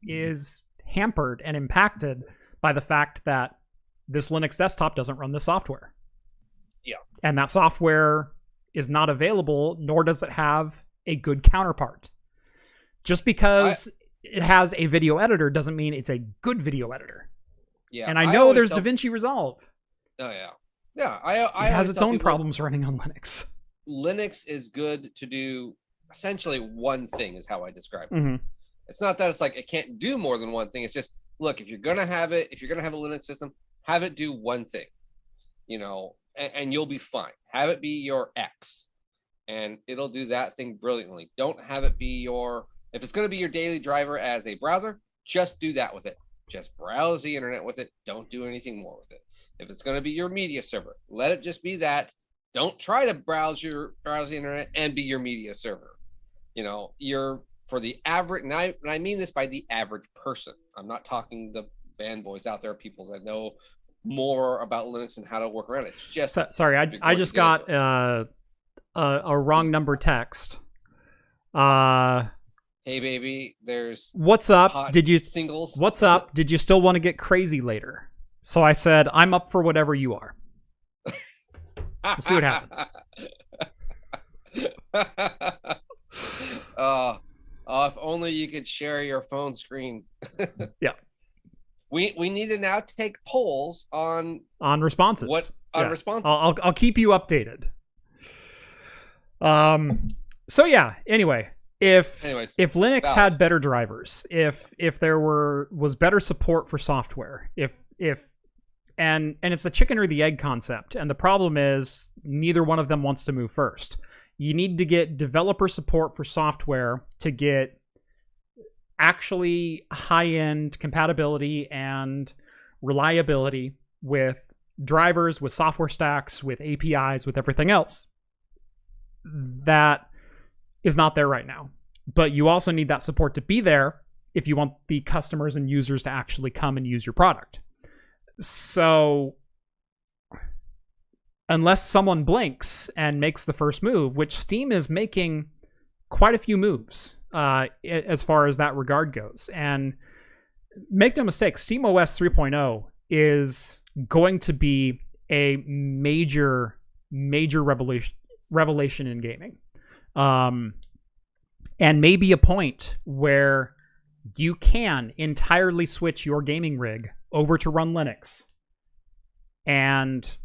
is hampered and impacted by the fact that this Linux desktop doesn't run the software. Yeah. And that software is not available, nor does it have a good counterpart. Just because it has a video editor doesn't mean it's a good video editor. Yeah. And I know there's DaVinci Resolve. Oh, yeah. Yeah, I It has always its tell own people problems running on Linux. Linux is good to do essentially one thing is how I describe it. Mm-hmm. It's not that it's like it can't do more than one thing. It's just, look, if you're gonna have a Linux system, have it do one thing, and you'll be fine. Have it be your X, and it'll do that thing brilliantly. Don't have it be if it's gonna be your daily driver as a browser, just do that with it. Just browse the internet with it. Don't do anything more with it. If it's gonna be your media server, let it just be that. Don't try to browse the internet and be your media server. You're for the average, and I mean this by the average person. I'm not talking the fanboys out there, people that know more about Linux and how to work around it. It's just sorry, I just got a wrong number text. Hey baby, there's what's up? Did you singles? What's up? Did you still want to get crazy later? So I said, I'm up for whatever you are. We'll see what happens. If only you could share your phone screen. Yeah. We need to now take polls on responses. Responses. I'll keep you updated. So yeah, anyway, if Linux had better drivers, if there was better support for software, and it's the chicken or the egg concept, and the problem is neither one of them wants to move first. You need to get developer support for software to get actually high-end compatibility and reliability with drivers, with software stacks, with APIs, with everything else. That is not there right now. But you also need that support to be there if you want the customers and users to actually come and use your product. So unless someone blinks and makes the first move, which Steam is making quite a few moves as far as that regard goes. And make no mistake, SteamOS 3.0 is going to be a major revelation in gaming. And maybe a point where you can entirely switch your gaming rig over to run Linux and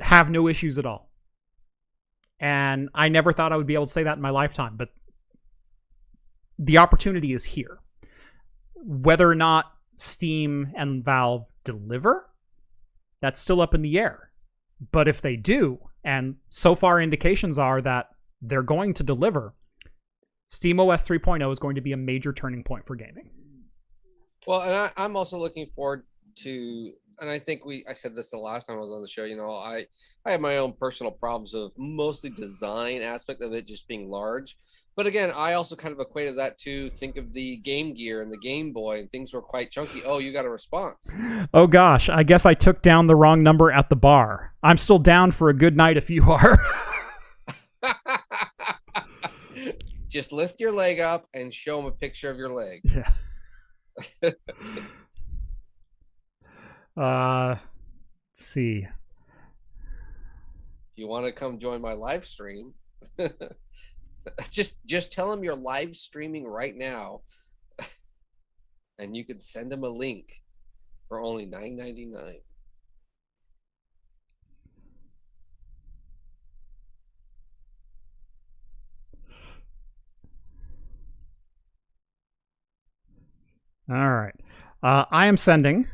have no issues at all. And I never thought I would be able to say that in my lifetime, but the opportunity is here. Whether or not Steam and Valve deliver, that's still up in the air. But if they do, and so far indications are that they're going to deliver, SteamOS 3.0 is going to be a major turning point for gaming. Well, and I'm also looking forward to, and I think I said this the last time I was on the show, I have my own personal problems of mostly design aspect of it just being large. But again, I also kind of equated that to think of the Game Gear and the Game Boy, and things were quite chunky. Oh, you got a response. Oh gosh, I guess I took down the wrong number at the bar. I'm still down for a good night if you are. Just lift your leg up and show them a picture of your leg. Yeah. Let's see. If you want to come join my live stream, just tell them you're live streaming right now, and you can send them a link for only $9.99. All right. I am sending.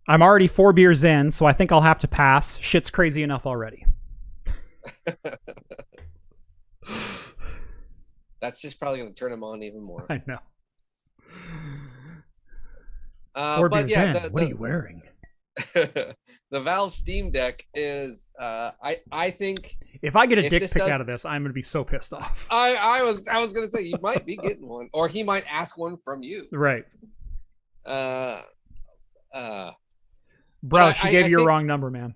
I'm already 4 beers in, so I think I'll have to pass. Shit's crazy enough already. That's just probably going to turn him on even more. I know. 4 beers in. What are you wearing? The Valve Steam Deck is, I think, if I get a dick pic out of this, I'm going to be so pissed off. I was going to say you might be getting one, or he might ask one from you. Right. Bro, she gave you a wrong number, man.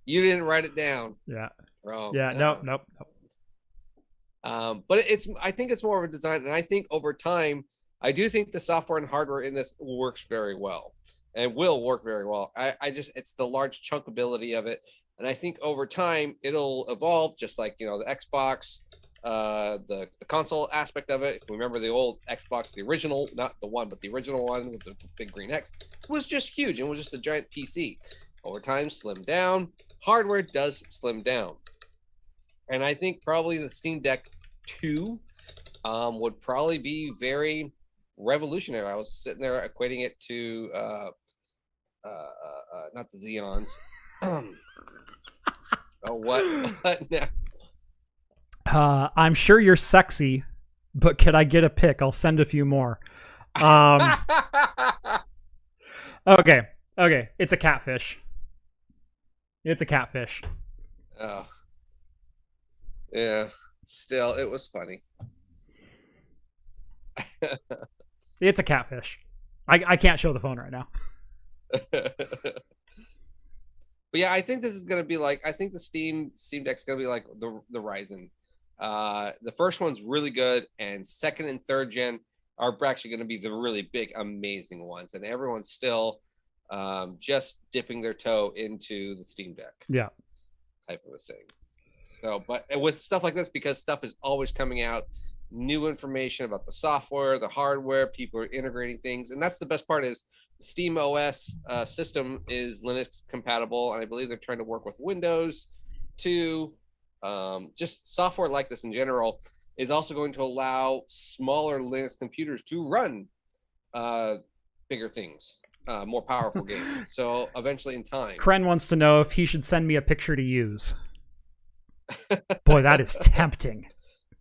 You didn't write it down. Yeah. Wrong. Yeah. Nope. But I think it's more of a design, and I think over time, I do think the software and hardware in this works very well and will work very well. It's the large chunkability of it. And I think over time it'll evolve, just like, the Xbox the console aspect of it. If you remember the old Xbox, the original, not the one, but the original one with the big green X, was just huge and was just a giant PC. Over time, slimmed down. Hardware does slim down. And I think probably the Steam Deck 2 would probably be very revolutionary. I was sitting there equating it to not the Xeons. Oh, what now? I'm sure you're sexy, but could I get a pic? I'll send a few more. Okay. It's a catfish. Oh. Yeah. Still, it was funny. It's a catfish. I can't show the phone right now. But yeah, I think this is gonna be like, I think the Steam Deck's gonna be like the Ryzen. The first one's really good, and second and third gen are actually going to be the really big, amazing ones, and everyone's still just dipping their toe into the Steam Deck. Yeah, type of a thing. So, but with stuff like this, because stuff is always coming out, new information about the software, the hardware, people are integrating things, and that's the best part is the Steam OS system is Linux compatible, and I believe they're trying to work with Windows too. Just software like this in general is also going to allow smaller Linux computers to run bigger things, more powerful games. So eventually in time. Kren wants to know if he should send me a picture to use. Boy, that is tempting.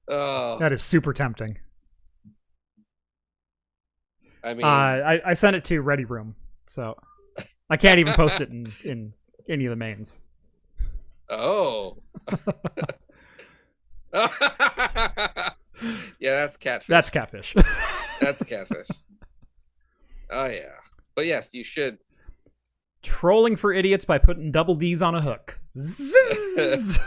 That is super tempting. I mean, I sent it to Ready Room, so I can't even post it in any of the mains. Oh. Yeah, that's catfish. That's catfish. That's catfish. Oh yeah. But yes, you should. Trolling for idiots by putting double D's on a hook. Zzz.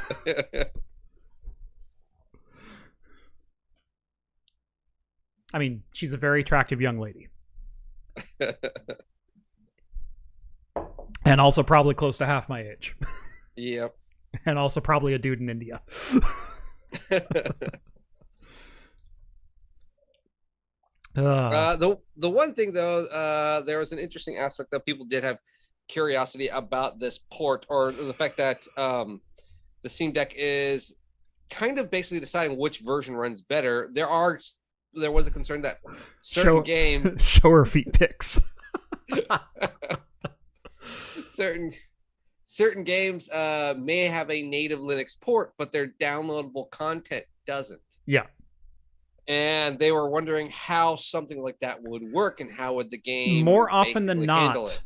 I mean, she's a very attractive young lady. And also probably close to half my age. Yep. And also probably a dude in India. The one thing though, there was an interesting aspect that people did have curiosity about this port, or the fact that the Steam Deck is kind of basically deciding which version runs better. There was a concern that certain games show her feet pics. certain games may have a native Linux port, but their downloadable content doesn't. Yeah. And they were wondering how something like that would work and how would the game more often than not,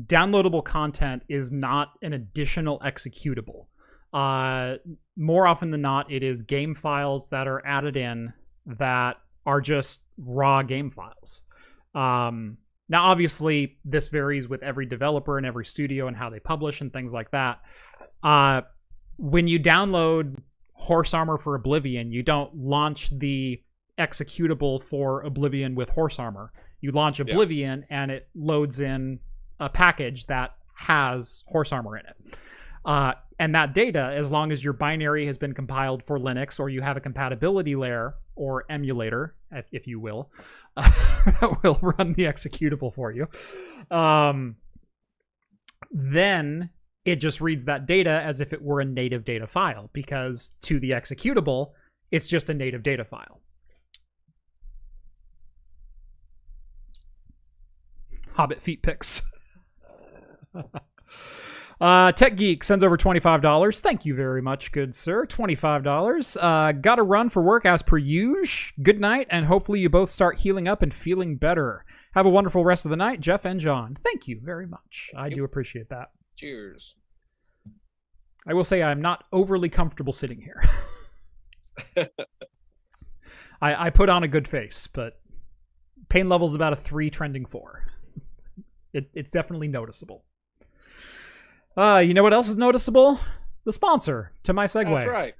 downloadable content is not an additional executable. More often than not, it is game files that are added in that are just raw game files. Now, obviously, this varies with every developer and every studio and how they publish and things like that. When you download Horse Armor for Oblivion, you don't launch the executable for Oblivion with Horse Armor. You launch Oblivion and it loads in a package that has Horse Armor in it. And that data, as long as your binary has been compiled for Linux or you have a compatibility layer or emulator, if you will, that will run the executable for you. Then it just reads that data as if it were a native data file, because to the executable, it's just a native data file. Hobbit feet pics. Tech Geek sends over $25. Thank you very much, good sir. $25. Gotta run for work as per usual. Good night, and hopefully you both start healing up and feeling better. Have a wonderful rest of the night, Jeff and John. Thank you very much. I do appreciate that. Cheers. I will say I'm not overly comfortable sitting here. I put on a good face, but pain level's about a 3 trending 4. It's definitely noticeable. You know what else is noticeable? The sponsor to my segue. That's right.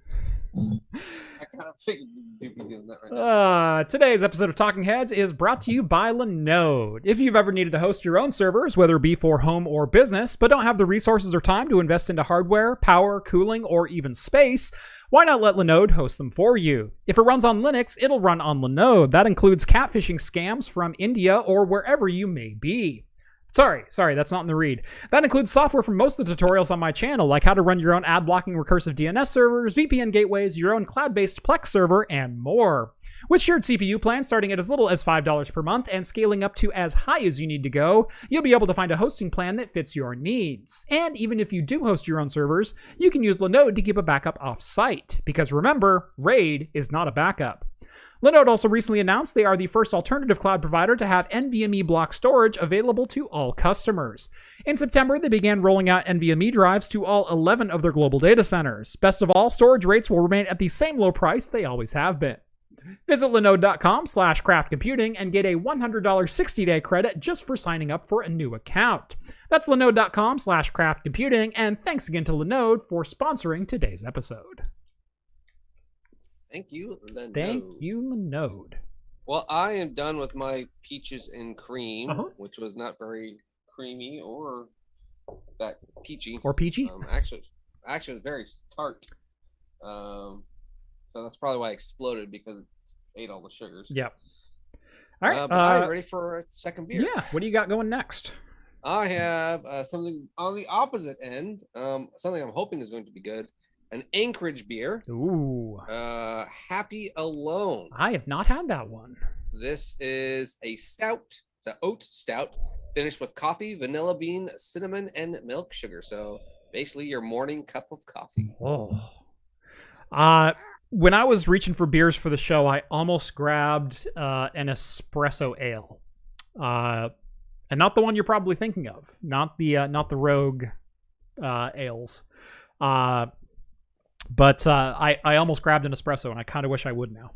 I kind of figured you'd be doing that right now. Today's episode of Talking Heads is brought to you by Linode. If you've ever needed to host your own servers, whether it be for home or business, but don't have the resources or time to invest into hardware, power, cooling, or even space, why not let Linode host them for you? If it runs on Linux, it'll run on Linode. That includes catfishing scams from India or wherever you may be. Sorry, that's not in the read. That includes software from most of the tutorials on my channel, like how to run your own ad-blocking recursive DNS servers, VPN gateways, your own cloud-based Plex server, and more. With shared CPU plans starting at as little as $5 per month and scaling up to as high as you need to go, you'll be able to find a hosting plan that fits your needs. And even if you do host your own servers, you can use Linode to keep a backup off-site. Because remember, RAID is not a backup. Linode also recently announced they are the first alternative cloud provider to have NVMe block storage available to all customers. In September, they began rolling out NVMe drives to all 11 of their global data centers. Best of all, storage rates will remain at the same low price they always have been. Visit linode.com/craftcomputing and get a $100 60-day credit just for signing up for a new account. That's linode.com/craftcomputing, and thanks again to Linode for sponsoring today's episode. Thank you, Linode. Thank you, Linode. Well, I am done with my peaches and cream, which was not very creamy or that peachy. Or peachy? Actually, it was very tart. So that's probably why it exploded, because it ate all the sugars. Yep. All right. But I'm ready for a second beer. Yeah. What do you got going next? I have something on the opposite end. Something I'm hoping is going to be good. An Anchorage beer. Ooh. Happy Alone. I have not had that one. This is a stout. It's an oat stout finished with coffee, vanilla bean, cinnamon, and milk sugar. So basically your morning cup of coffee. Oh. When I was reaching for beers for the show, I almost grabbed an espresso ale. And not the one you're probably thinking of. Not the Rogue ales. But I almost grabbed an espresso, and I kind of wish I would now.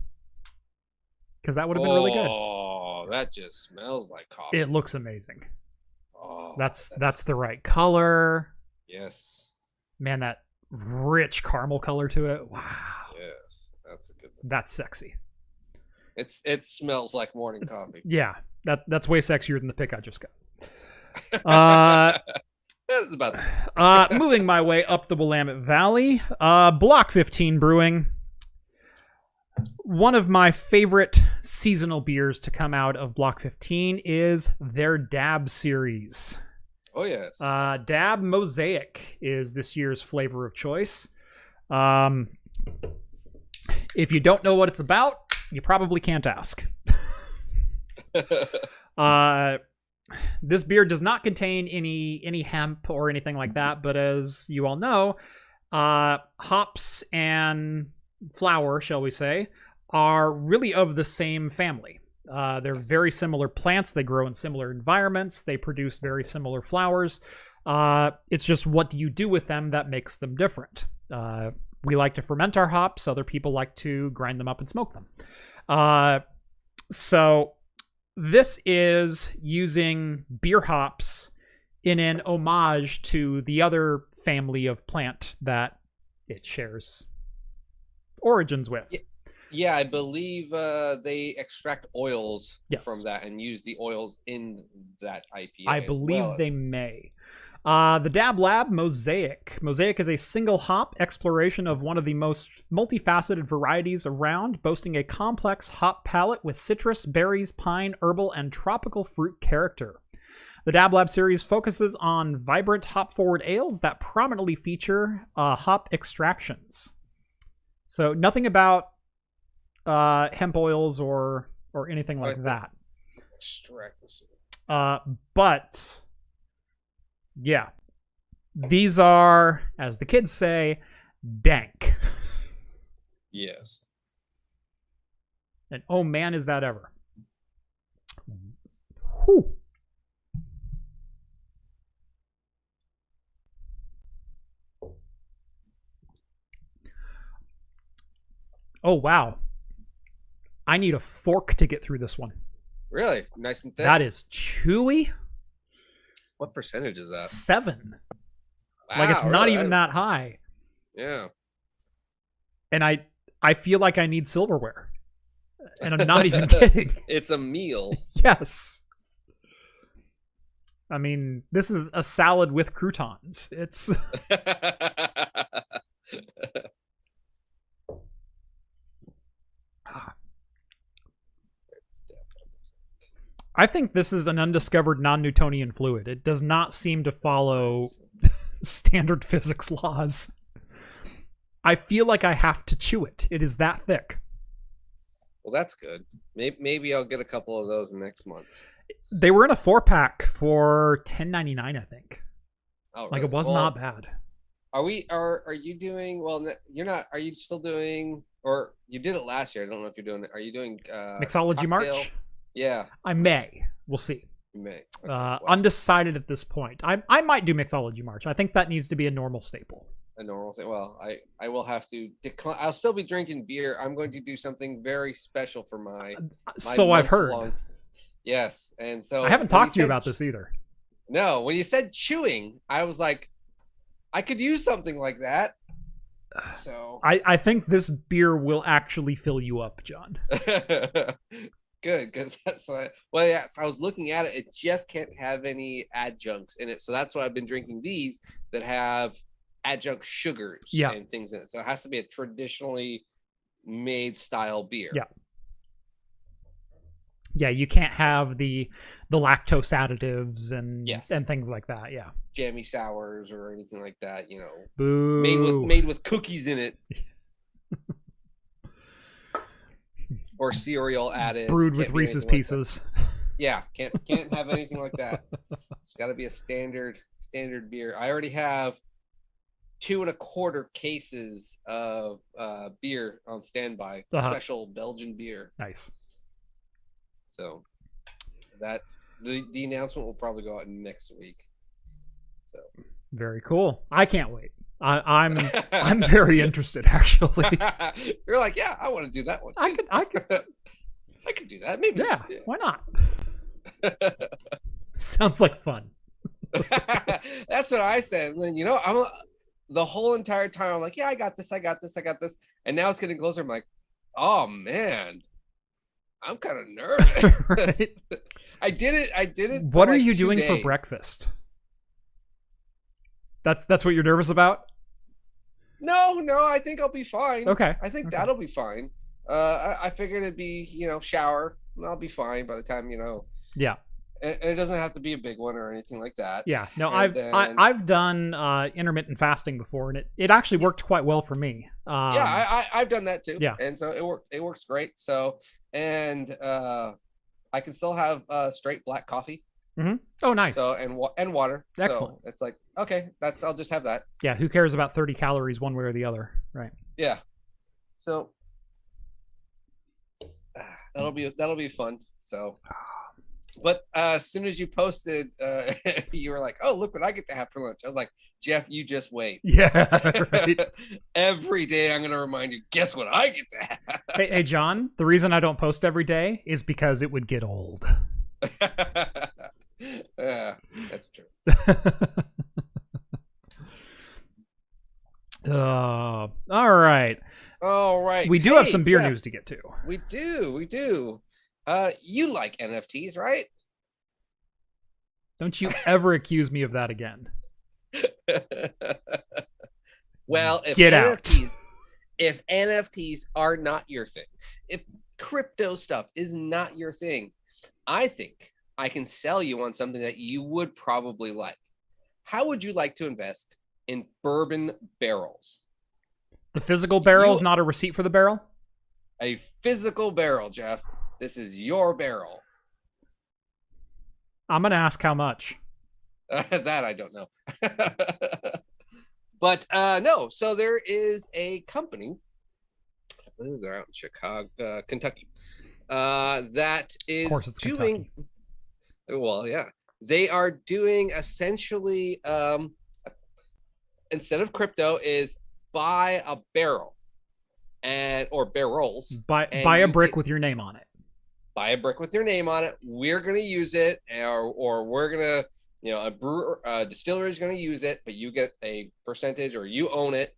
Because that would have been really good. Oh, that just smells like coffee. It looks amazing. Oh, that's the right color. Yes. Man, that rich caramel color to it. Wow. Yes, that's a good one. That's sexy. It smells like morning coffee. Yeah, that's way sexier than the pick I just got. It's about that. Moving my way up the Willamette Valley, Block 15 Brewing. One of my favorite seasonal beers to come out of Block 15 is their Dab series. Oh, yes. Dab Mosaic is this year's flavor of choice. If you don't know what it's about, you probably can't ask. This beer does not contain any hemp or anything like that, but as you all know, hops and flour, shall we say, are really of the same family. They're very similar plants. They grow in similar environments. They produce very similar flowers. It's just what do you do with them that makes them different. We like to ferment our hops. Other people like to grind them up and smoke them. So this is using beer hops in an homage to the other family of plant that it shares origins with. Yeah, I believe they extract oils Yes. from that and use the oils in that IPA. I believe they may. The Dab Lab Mosaic. Mosaic is a single hop exploration of one of the most multifaceted varieties around, boasting a complex hop palette with citrus, berries, pine, herbal, and tropical fruit character. The Dab Lab series focuses on vibrant hop-forward ales that prominently feature hop extractions. So nothing about hemp oils or anything like that. Extract this. But yeah, these are, as the kids say, dank. Yes. And oh man, is that ever. Whew. Oh wow. I need a fork to get through this one. Really? Nice and thick? That is chewy. What percentage is that? 7. Wow, Like it's not really? even that high. Yeah. And I feel like I need silverware. And I'm not even kidding. It's a meal. Yes. I mean, this is a salad with croutons. It's... I think this is an undiscovered non-Newtonian fluid. It does not seem to follow standard physics laws. I feel like I have to chew it. It is that thick. Well, that's good. Maybe I'll get a couple of those next month. They were in a 4-pack for $10.99, I think. Oh, really? Like, it was not bad. Are you doing, well, you're not, are you still doing, or you did it last year, I don't know if you're doing it, are you doing Mixology cocktail? March? Yeah. I may. We'll see. You may. Okay. Wow. Undecided at this point. I might do Mixology March. I think that needs to be a normal staple. A normal thing. Well, I will have to decline. I'll still be drinking beer. I'm going to do something very special for my so I've heard. Yes. And so I haven't talked to you about this either. No, when you said chewing, I was like, I could use something like that. So I think this beer will actually fill you up, John. Good, because that's why. Well, yes, I was looking at it. It just can't have any adjuncts in it, so that's why I've been drinking these that have adjunct sugars and things in it. So it has to be a traditionally made style beer. Yeah, you can't have the lactose additives and things like that. Yeah, jammy sours or anything like that. You know, boo. made with cookies in it. Or cereal added, brewed with Reese's Pieces. Yeah, can't have anything like that. It's got to be a standard beer. I already have 2.25 cases of beer on standby, special Belgian beer. Nice. So that the announcement will probably go out next week. So very cool. I can't wait. I'm very interested, actually. You're like, yeah, I want to do that one. I could do that. Maybe. Yeah, why not? Sounds like fun. That's what I said. And then, you know, the whole entire time I'm like, yeah, I got this. And now it's getting closer. I'm like, oh man, I'm kind of nervous. Right? I did it. What are you doing for breakfast? That's what you're nervous about? No, I think I'll be fine. Okay. I think that'll be fine. I figured it'd be, you know, shower, and I'll be fine by the time, you know. Yeah. And it doesn't have to be a big one or anything like that. Yeah. No, I've done intermittent fasting before, and it actually worked quite well for me. I've done that too. Yeah. And so it works great. So, and I can still have straight black coffee. Mm-hmm. Oh, nice. So and water. Excellent. So it's like, okay, I'll just have that. Yeah. Who cares about 30 calories one way or the other, right? Yeah. So that'll be fun. So, but as soon as you posted, you were like, "Oh, look what I get to have for lunch." I was like, "Jeff, you just wait." Yeah. Right. Every day, I'm gonna remind you. Guess what I get to have? Hey, John. The reason I don't post every day is because it would get old. That's true. All right. We do have some beer news to get to. We do. You like NFTs, right? Don't you ever accuse me of that again. Well, if NFTs are not your thing, if crypto stuff is not your thing, I think I can sell you on something that you would probably like. How would you like to invest in bourbon barrels? The physical barrel is not a receipt for the barrel? A physical barrel, Jeff. This is your barrel. I'm going to ask how much. That I don't know. But no, so there is a company, I believe they're out in Chicago, Kentucky, that is doing... Kentucky. Well, yeah. They are doing essentially, instead of crypto, is buy a barrel or barrels. Buy a brick with your name on it. Buy a brick with your name on it. We're going to use it, or we're going to, you know, a distillery is going to use it, but you get a percentage, or you own it.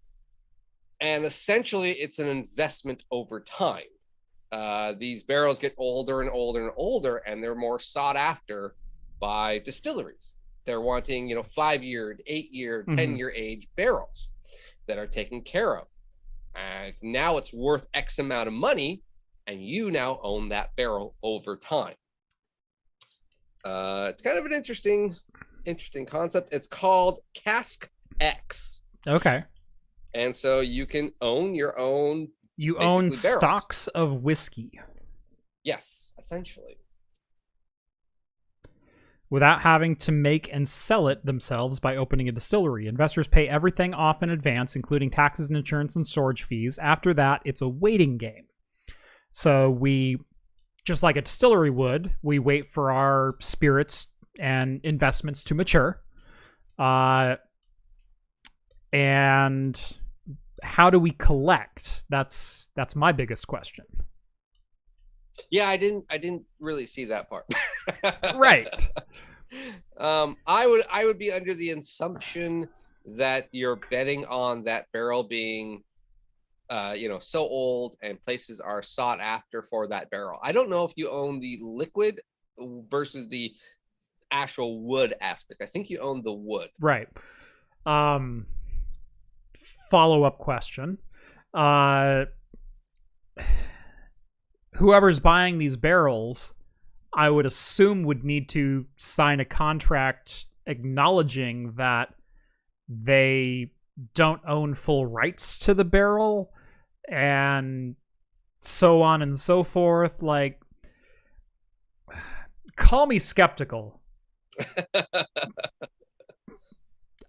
And essentially, it's an investment over time. These barrels get older and older and older, and they're more sought after by distilleries. They're wanting, 5-year, 8-year, 10-year age barrels that are taken care of. And now it's worth X amount of money, and you now own that barrel over time. It's kind of an interesting concept. It's called Cask X. Okay. And so you can own your own. You own barrels. stocks of whiskey. Yes, essentially. Without having to make and sell it themselves by opening a distillery. Investors pay everything off in advance, including taxes and insurance and storage fees. After that, it's a waiting game. So we, just like a distillery would, we wait for our spirits and investments to mature. And how do we collect? That's my biggest question. Yeah, I didn't really see that part. Right. I would be under the assumption that you're betting on that barrel being so old, and places are sought after for that barrel. I don't know if you own the liquid versus the actual wood aspect. I think you own the wood. Right. Follow-up question. Whoever's buying these barrels, I would assume, would need to sign a contract acknowledging that they don't own full rights to the barrel, and so on and so forth. Like, call me skeptical.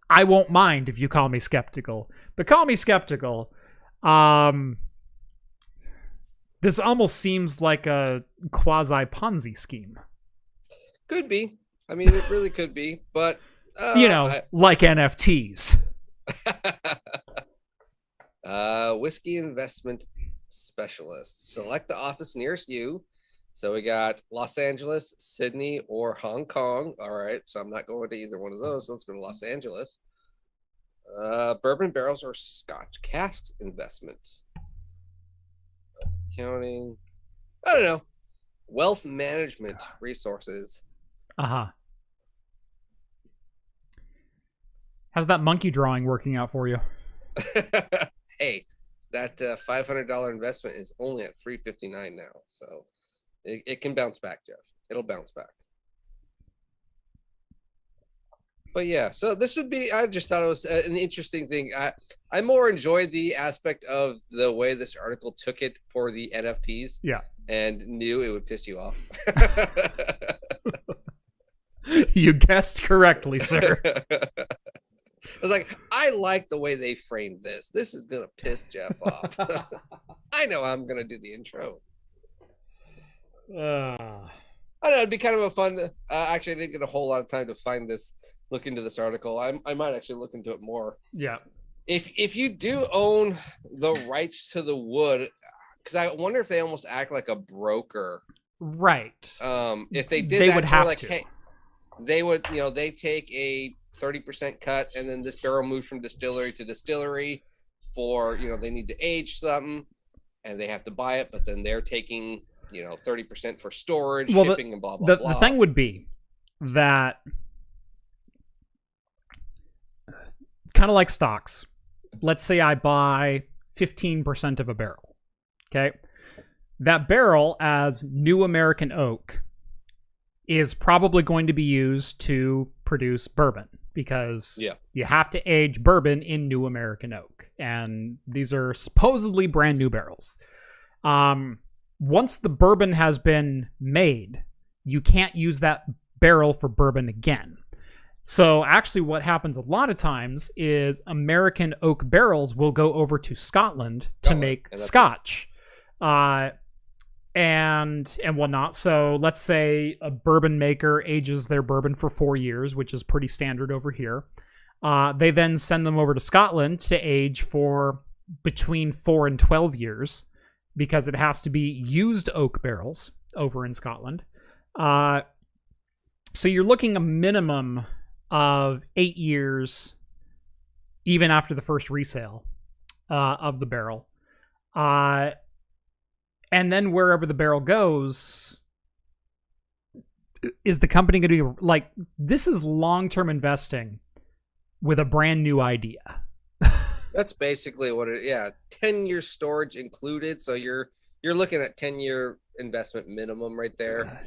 I won't mind if you call me skeptical, but call me skeptical. This almost seems like a quasi Ponzi scheme. Could be. I mean, it really could be, but like NFTs. Whiskey investment specialist. Select the office nearest you. So we got Los Angeles, Sydney, or Hong Kong. All right, so I'm not going to either one of those. So let's go to Los Angeles. Bourbon barrels or Scotch casks investment. Accounting. I don't know. Wealth management resources. Uh-huh. How's that monkey drawing working out for you? Hey, that $500 investment is only at $359 now, so it can bounce back, Jeff. It'll bounce back. But yeah, so this would be, I just thought it was an interesting thing. I more enjoyed the aspect of the way this article took it for the NFTs. Yeah. And knew it would piss you off. You guessed correctly, sir. I was like, I like the way they framed this. This is going to piss Jeff off. I know I'm going to do the intro. I don't know. It'd be kind of a fun. Actually, I didn't get a whole lot of time to look into this article. I might actually look into it more. Yeah. If you do own the rights to the wood, because I wonder if they almost act like a broker. Right. If they did, they that, would have like, to. hey, they would, they take a 30% cut, and then this barrel moves from distillery to distillery for, they need to age something, and they have to buy it, but then they're taking, 30% for storage, shipping, and blah, blah, blah. The thing would be that, kind of like stocks. Let's say I buy 15% of a barrel. Okay. That barrel, as new American oak, is probably going to be used to produce bourbon, because you have to age bourbon in new American oak. And these are supposedly brand new barrels. Once the bourbon has been made, you can't use that barrel for bourbon again. So actually what happens a lot of times is American oak barrels will go over to Scotland to make Scotch. And whatnot. So let's say a bourbon maker ages their bourbon for 4 years, which is pretty standard over here. They then send them over to Scotland to age for between 4 and 12 years, because it has to be used oak barrels over in Scotland. So you're looking a minimum of 8 years, even after the first resale, of the barrel. And then wherever the barrel goes, is the company going to be like, this is long-term investing with a brand new idea. That's basically what it. Yeah, 10-year storage included. So you're looking at 10-year investment minimum right there.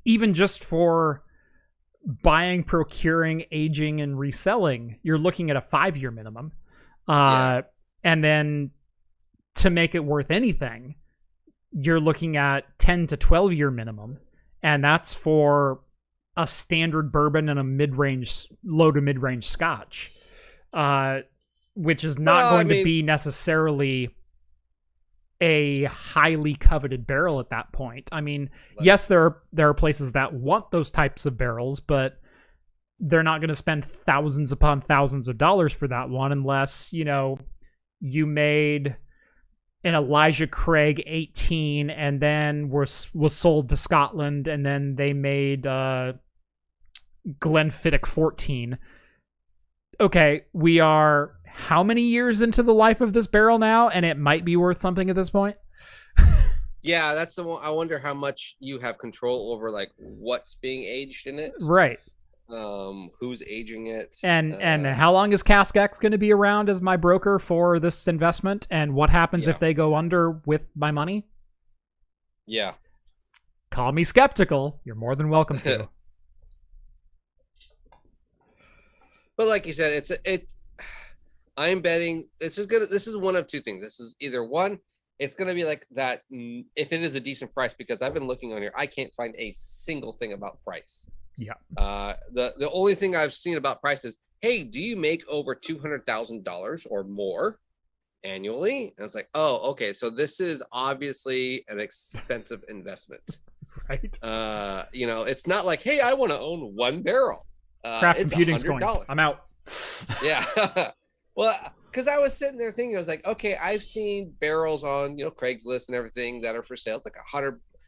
Even just for buying, procuring, aging, and reselling, you're looking at a 5-year minimum. And then to make it worth anything, you're looking at 10 to 12-year minimum. And that's for a standard bourbon and a low to mid-range scotch, which is not going to be necessarily a highly coveted barrel at that point. I mean, yes, there are places that want those types of barrels, but they're not going to spend thousands upon thousands of dollars for that one unless, you made an Elijah Craig 18 and then was sold to Scotland, and then they made Glenfiddich 14. Okay, we are how many years into the life of this barrel now, and it might be worth something at this point? Yeah, that's the one. I wonder how much you have control over, like, what's being aged in it. Right. Who's aging it, and how long is CaskX going to be around as my broker for this investment, and what happens if they go under with my money? Yeah. Call me skeptical. You're more than welcome to. But like you said, I'm betting this is one of two things. This is either one, it's going to be like that if it is a decent price, because I've been looking on here, I can't find a single thing about price. Yeah. The only thing I've seen about price is, hey, do you make over $200,000 or more annually? And it's like, oh, okay, so this is obviously an expensive investment, right? It's not like, hey, I want to own one barrel. Craft Computing's going, I'm out. Yeah. Well, because I was sitting there thinking, I was like, okay, I've seen barrels on Craigslist and everything that are for sale. It's like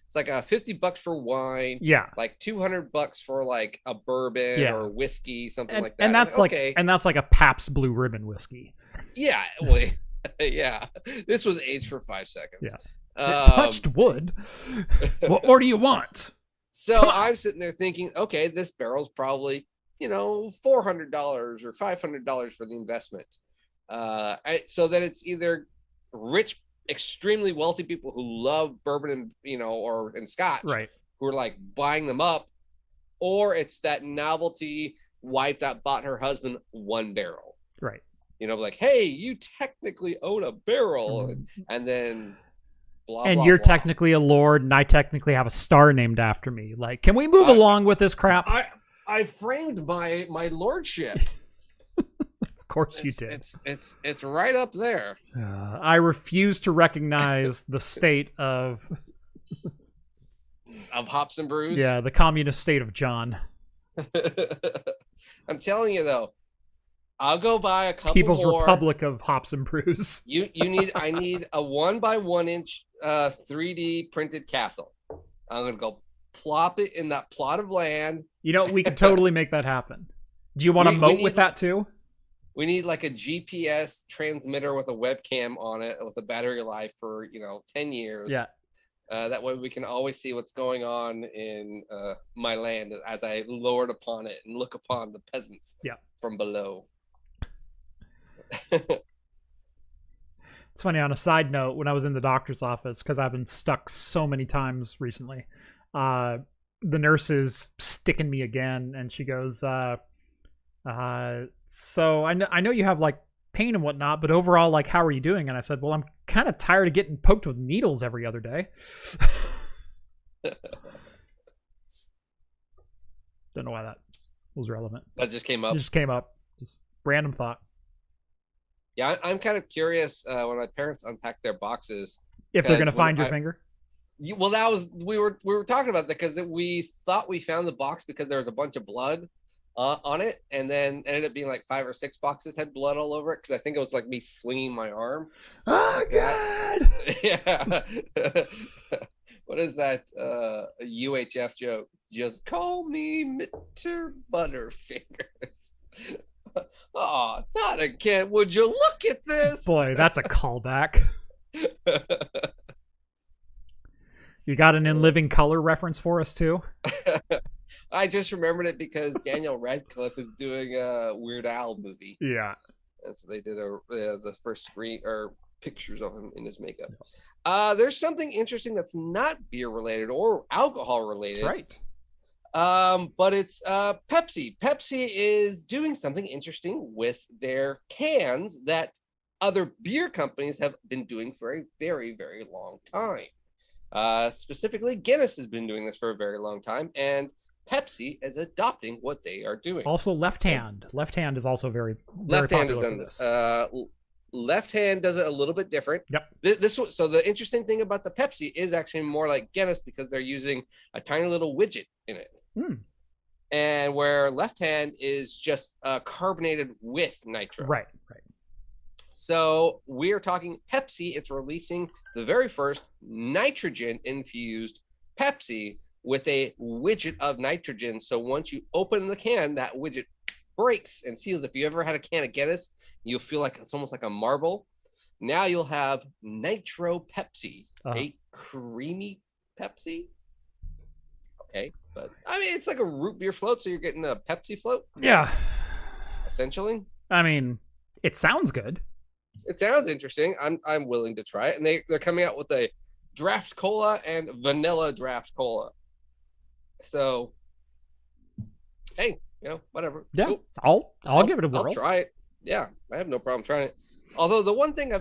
it's like $50 for wine. Yeah. Like $200 for like a bourbon or whiskey, something like that. And that's that's like a Pabst Blue Ribbon whiskey. Yeah. Well, yeah. This was aged for 5 seconds. Yeah. It touched wood. What more do you want? So I'm sitting there thinking, okay, this barrel's probably, $400 or $500 for the investment. So then it's either rich, extremely wealthy people who love bourbon and and scotch, right, who are like buying them up, or it's that novelty wife that bought her husband one barrel, right? Like, hey, you technically own a barrel, and then and you're technically a lord, and I technically have a star named after me. Like, can we move along with this crap? I framed my lordship. Of course you did. It's right up there. I refuse to recognize the state of hops and brews. Yeah, the communist state of John. I'm telling you though, I'll go buy a couple People's more. Republic of hops and brews. I need a 1x1 inch 3D printed castle. I'm gonna go plop it in that plot of land. We could totally make that happen. Do you want to moat with that too? We need like a GPS transmitter with a webcam on it with a battery life for 10 years. Yeah. That way we can always see what's going on in my land as I lord upon it and look upon the peasants from below. It's funny, on a side note, when I was in the doctor's office, because I've been stuck so many times recently, the nurse is sticking me again, and she goes, so I know you have like pain and whatnot, but overall, like, how are you doing? And I said, well, I'm kind of tired of getting poked with needles every other day. Don't know why that was relevant. That just came up. It just came up. Just random thought. Yeah, I'm kind of curious when my parents unpack their boxes. If they're going to find your finger? Well, that was we were talking about that because we thought we found the box because there was a bunch of blood on it, and then ended up being like 5 or 6 boxes had blood all over it because I think it was like me swinging my arm. Oh God! Yeah. What is that? A UHF joke? Just call me Mr. Butterfingers. Oh, not again. Would you look at this? Boy, that's a callback. You got an In Living Color reference for us, too? I just remembered it because Daniel Radcliffe is doing a Weird Al movie. Yeah. And so they did the first screen or pictures of him in his makeup. There's something interesting that's not beer related or alcohol related. That's right. But it's Pepsi. Pepsi is doing something interesting with their cans that other beer companies have been doing for a very, very long time. Specifically, Guinness has been doing this for a very long time, and Pepsi is adopting what they are doing. Also, Left Hand. Left Hand is also very Left Hand has popular done for this. Left Hand does it a little bit different. Yep. So the interesting thing about the Pepsi is actually more like Guinness because they're using a tiny little widget in it. And where Left Hand is just carbonated with nitro. Right. So we are talking Pepsi. It's releasing the very first nitrogen infused Pepsi with a widget of nitrogen. So once you open the can, that widget breaks and seals. If you ever had a can of Guinness, you'll feel like it's almost like a marble. Now you'll have Nitro Pepsi, a creamy Pepsi. Okay, but I mean, it's like a root beer float, so you're getting a Pepsi float. Yeah. Essentially. I mean, it sounds good. It sounds interesting. I'm willing to try it. And they're coming out with a draft cola and vanilla draft cola. So, hey, whatever. Yeah, cool. I'll give it a whirl. I'll try it. Yeah, I have no problem trying it. Although the one thing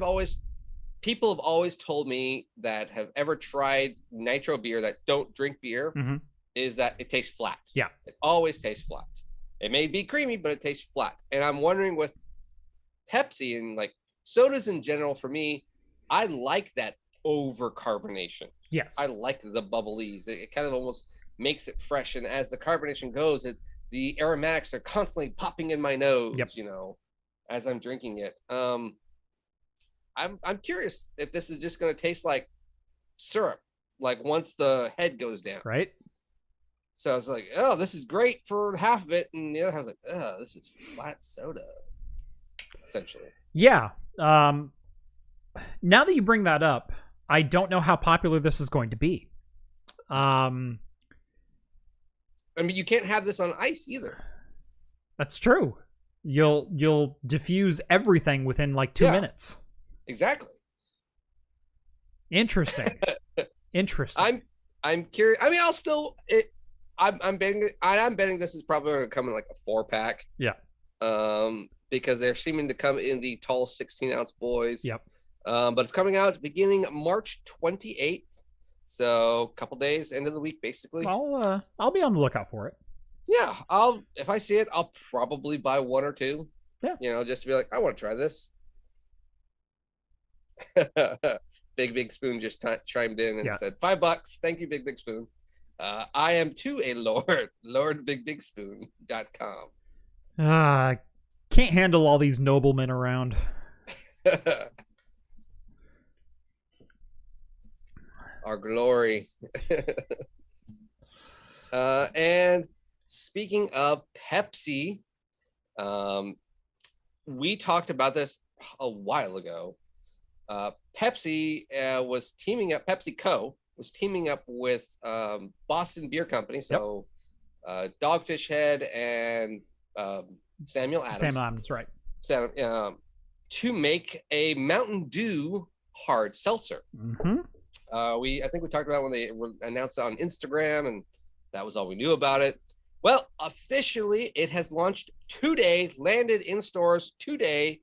people have always told me that have ever tried nitro beer that don't drink beer is that it tastes flat. Yeah. It always tastes flat. It may be creamy, but it tastes flat. And I'm wondering with Pepsi and like sodas in general, for me, I like that over carbonation. Yes. I like the bubblies. It kind of almost makes it fresh. And as the carbonation goes, the aromatics are constantly popping in my nose, as I'm drinking it. I'm curious if this is just going to taste like syrup, like once the head goes down. Right. So I was like, oh, this is great for half of it. And the other half was like, oh, this is flat soda, essentially. Yeah. Now that you bring that up, I don't know how popular this is going to be. I mean, you can't have this on ice either. That's true. You'll diffuse everything within like 2 minutes. Exactly. Interesting. I'm curious. I mean, I'm betting this is probably going to come in like a 4-pack. Yeah. Because they're seeming to come in the tall 16-ounce boys. Yep. But it's coming out beginning March 28th. So a couple days, end of the week, basically. I'll be on the lookout for it. Yeah, if I see it, I'll probably buy one or two. Yeah. Just to be like, I want to try this. Big Spoon just chimed in and said $5. Thank you, Big Spoon. I am too a lord, lordbigbigSpoon.com. Can't handle all these noblemen around. Our glory. And speaking of Pepsi, we talked about this a while ago. Pepsi was teaming up, PepsiCo was teaming up with Boston Beer Company, so Dogfish Head and Samuel Adams. Sam Adams, right. To make a Mountain Dew hard seltzer. I think we talked about when they announced it on Instagram, and that was all we knew about it. Well, officially, it has launched today, landed in stores today,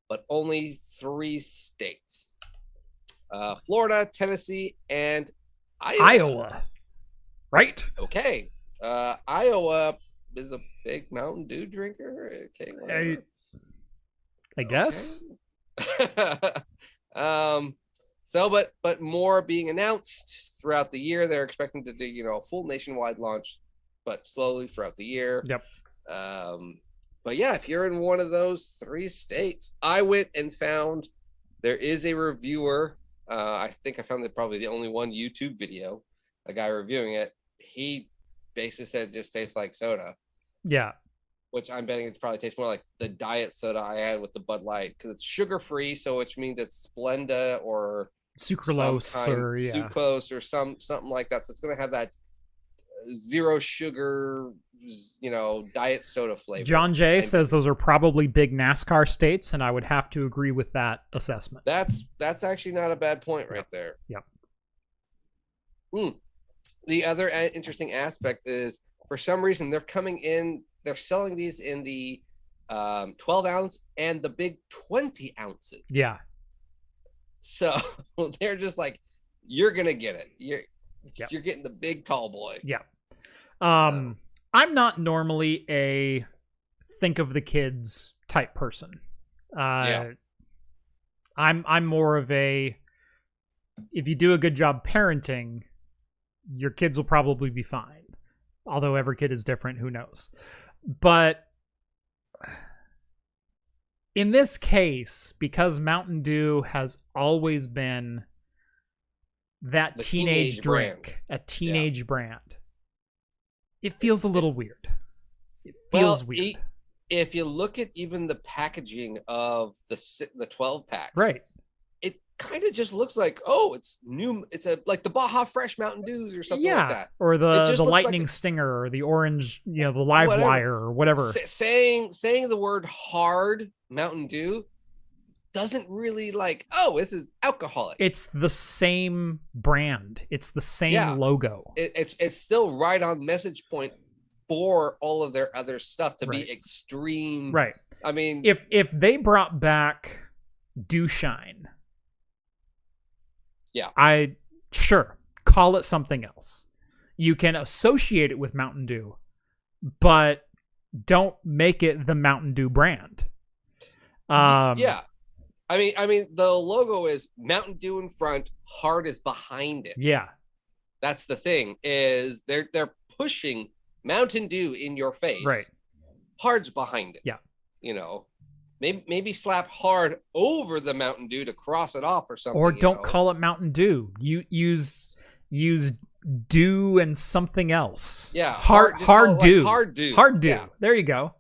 but only 3 states: Florida, Tennessee, and Iowa. Right? Okay. Iowa is a big Mountain Dew drinker. Okay. I guess. So, but more being announced throughout the year. They're expecting to do, a full nationwide launch, but slowly throughout the year. Yep. But yeah, if you're in one of those 3 states, I went and found there is a reviewer. I think I found probably the only one YouTube video, a guy reviewing it. He basically said it just tastes like soda. Yeah. which I'm betting it probably tastes more like the diet soda I had with the Bud Light, because it's sugar free, so which means it's Splenda or Sucralose or sucrose or something like that. So it's gonna have that zero sugar, diet soda flavor. John Jay says those are probably big NASCAR states, and I would have to agree with that assessment. That's actually not a bad point right there. Yep. The other interesting aspect is, for some reason, they're selling these in the 12 ounce and the big 20 ounces. Yeah. So they're just like, you're going to get it. You're getting the big tall boy. Yeah. I'm not normally a think of the kids type person. I'm more of a, if you do a good job parenting, your kids will probably be fine. Although every kid is different, who knows? But in this case, because Mountain Dew has always been that teenage drink, a teenage brand, it feels a little weird. It feels weird. If you look at even the packaging of the 12 pack, right, it kind of just looks like, it's new. It's like the Baja Fresh Mountain Dews or something like that, or the Lightning Stinger, or the orange, the Live Wire, or whatever. Saying the word hard Mountain Dew doesn't really this is alcoholic. It's the same brand. It's the same logo. It's still right on message point for all of their other stuff to be extreme. Right. I mean, if they brought back Dew Shine, I call it something else. You can associate it with Mountain Dew, but don't make it the Mountain Dew brand. I mean, the logo is Mountain Dew in front, hard is behind it. Yeah. That's the thing, is they're pushing Mountain Dew in your face. Right. Hard's behind it. Yeah. Maybe slap hard over the Mountain Dew to cross it off or something. Or don't call it Mountain Dew. You use Dew and something else. Yeah. Hard Dew. Hard Dew. Hard Dew. Yeah. There you go.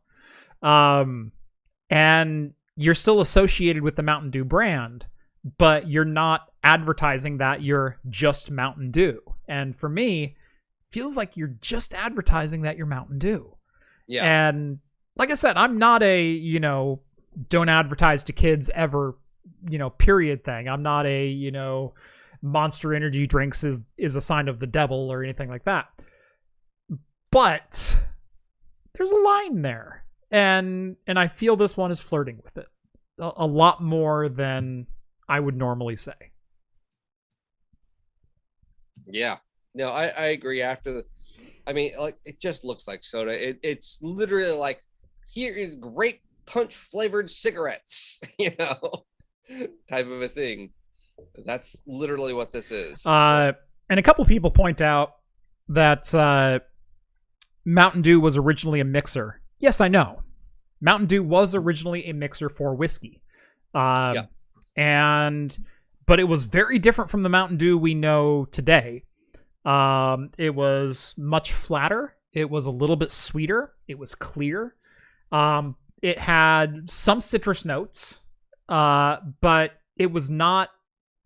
And you're still associated with the Mountain Dew brand, but you're not advertising that you're just Mountain Dew. And for me, it feels like you're just advertising that you're Mountain Dew. Yeah. And like I said, I'm not a, don't advertise to kids ever, period thing. I'm not a, Monster Energy drinks is a sign of the devil or anything like that. But there's a line there. And I feel this one is flirting with it a lot more than I would normally say. Yeah. No, I agree. It just looks like soda. It's literally like, here is grape punch flavored cigarettes, type of a thing. That's literally what this is. And a couple people point out that Mountain Dew was originally a mixer. Yes, I know. Mountain Dew was originally a mixer for whiskey. But it was very different from the Mountain Dew we know today. It was much flatter. It was a little bit sweeter. It was clear. It had some citrus notes, but it was not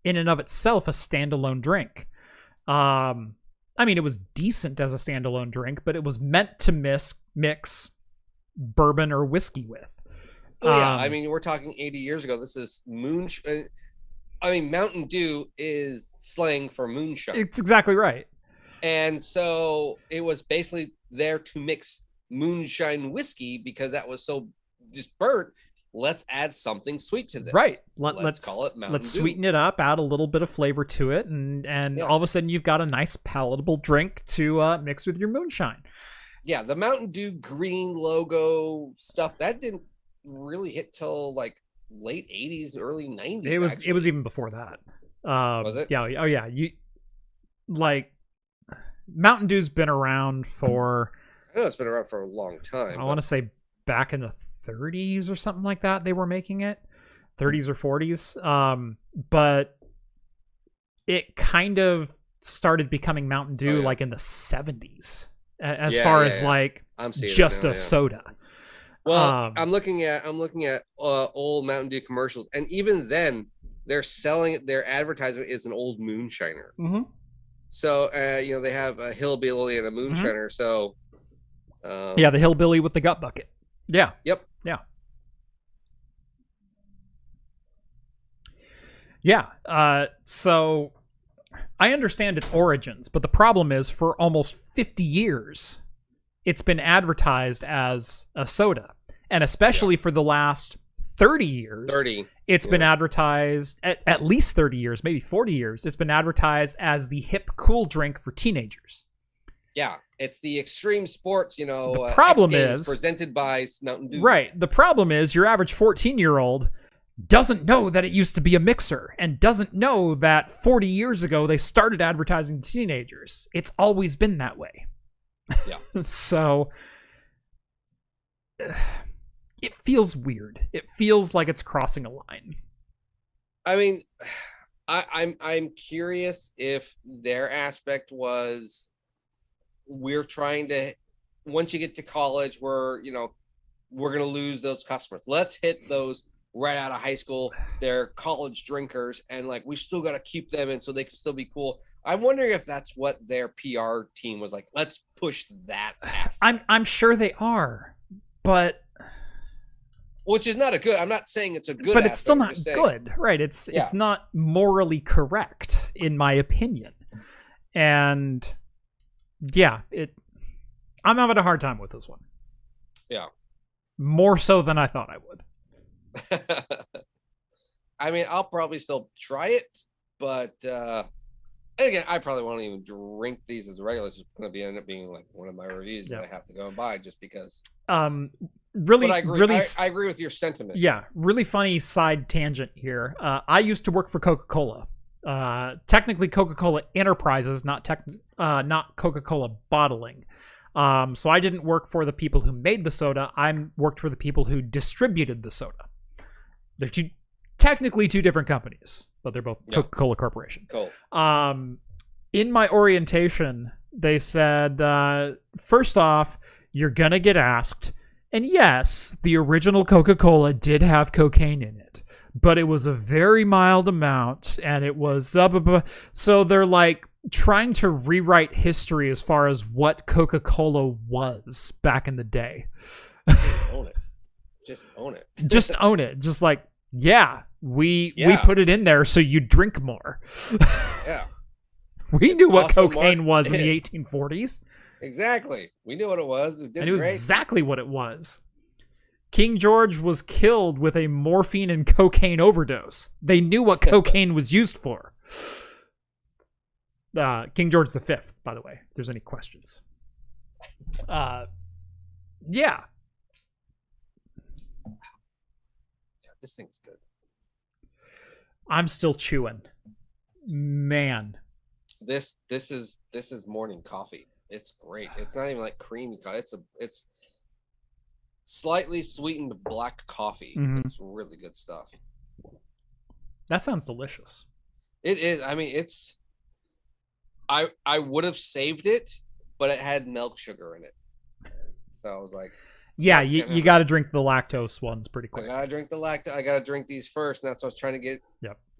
in and of itself a standalone drink. It was decent as a standalone drink, but it was meant to mix bourbon or whiskey with. We're talking 80 years ago. This is moonshine. Mountain Dew is slang for moonshine. It's exactly right. And so it was basically there to mix moonshine whiskey because that was so just burnt. Let's add something sweet to this. Right. Let's call it Mountain Dew. Let's sweeten it up, add a little bit of flavor to it, and all of a sudden you've got a nice palatable drink to mix with your moonshine. Yeah, the Mountain Dew green logo stuff, that didn't really hit till like late 80s, early 90s. It was even before that. Was it? Yeah. Oh yeah. Mountain Dew's been around for, I know it's been around for a long time. I want to say back in the 30s or something like that they were making it. 30s or 40s. But it kind of started becoming Mountain Dew like in the 70s as far as just a soda. Well, I'm looking at old Mountain Dew commercials, and even then, they're selling their advertisement is an old moonshiner. Mm-hmm. So they have a hillbilly and a moonshiner. Mm-hmm. So yeah, the hillbilly with the gut bucket. Yeah. Yep. Yeah. Yeah. So I understand its origins, but the problem is for almost 50 years, it's been advertised as a soda. And especially for the last 30 years, it's been advertised, at least 30 years, maybe 40 years, it's been advertised as the hip cool drink for teenagers. Yeah, it's the extreme sports, the problem is presented by Mountain Dew. Right. The problem is your average 14-year-old doesn't know that it used to be a mixer and doesn't know that 40 years ago they started advertising to teenagers. It's always been that way. Yeah. So it feels weird. It feels like it's crossing a line. I mean, I'm curious if their aspect was we're trying to, once you get to college, we're going to lose those customers. Let's hit those right out of high school. They're college drinkers, and we still got to keep them in so they can still be cool. I'm wondering if that's what their PR team was like. Let's push that aspect. I'm sure they are, but which is not a good. I'm not saying it's a good, but it's still not good, right? It's not morally correct in my opinion, and yeah, I'm having a hard time with this one. Yeah, more so than I thought I would. I mean, I'll probably still try it, but again, I probably won't even drink these as a regular. It's going to end up being one of my reviews that I have to go and buy just because. Really, but I agree with your sentiment. Yeah, really funny side tangent here. I used to work for Coca-Cola. Technically Coca-Cola Enterprises, not Coca-Cola bottling. So I didn't work for the people who made the soda. I worked for the people who distributed the soda. They're technically two different companies, but they're both Coca-Cola Corporation. Cool. In my orientation, they said, first off, you're going to get asked, and yes, the original Coca-Cola did have cocaine in it, but it was a very mild amount, and it was... So they're trying to rewrite history as far as what Coca-Cola was back in the day. Own it. Just own it. Just own it. Just we put it in there so you drink more. Yeah. We knew what cocaine was in the 1840s. Exactly. We knew what it was. I knew exactly what it was. King George was killed with a morphine and cocaine overdose. They knew what cocaine was used for. King George V, by the way, if there's any questions. Yeah. This thing's good. I'm still chewing. Man. This is morning coffee. It's great. It's not even creamy coffee. It's slightly sweetened black coffee. Mm-hmm. It's really good stuff. That sounds delicious. It is. I mean, I would have saved it, but it had milk sugar in it. So I was like, yeah, you got to drink the lactose ones pretty quick. I got to drink the lactose. I got to drink these first. And that's what I was trying to get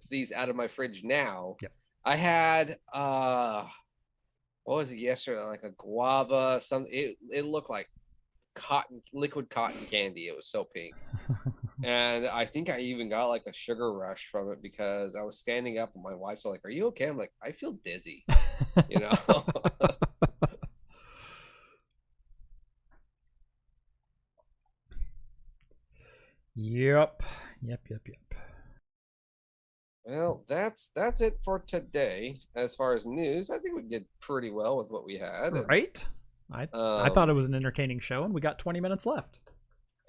these out of my fridge now. Yep. I had, what was it yesterday? A guava, something. It looked like liquid cotton candy. It was so pink. And I think I even got a sugar rush from it because I was standing up and my wife's like, "Are you okay?" I'm like, "I feel dizzy." Yep. Well, that's it for today. As far as news, I think we did pretty well with what we had. Right? I thought it was an entertaining show, and we got 20 minutes left.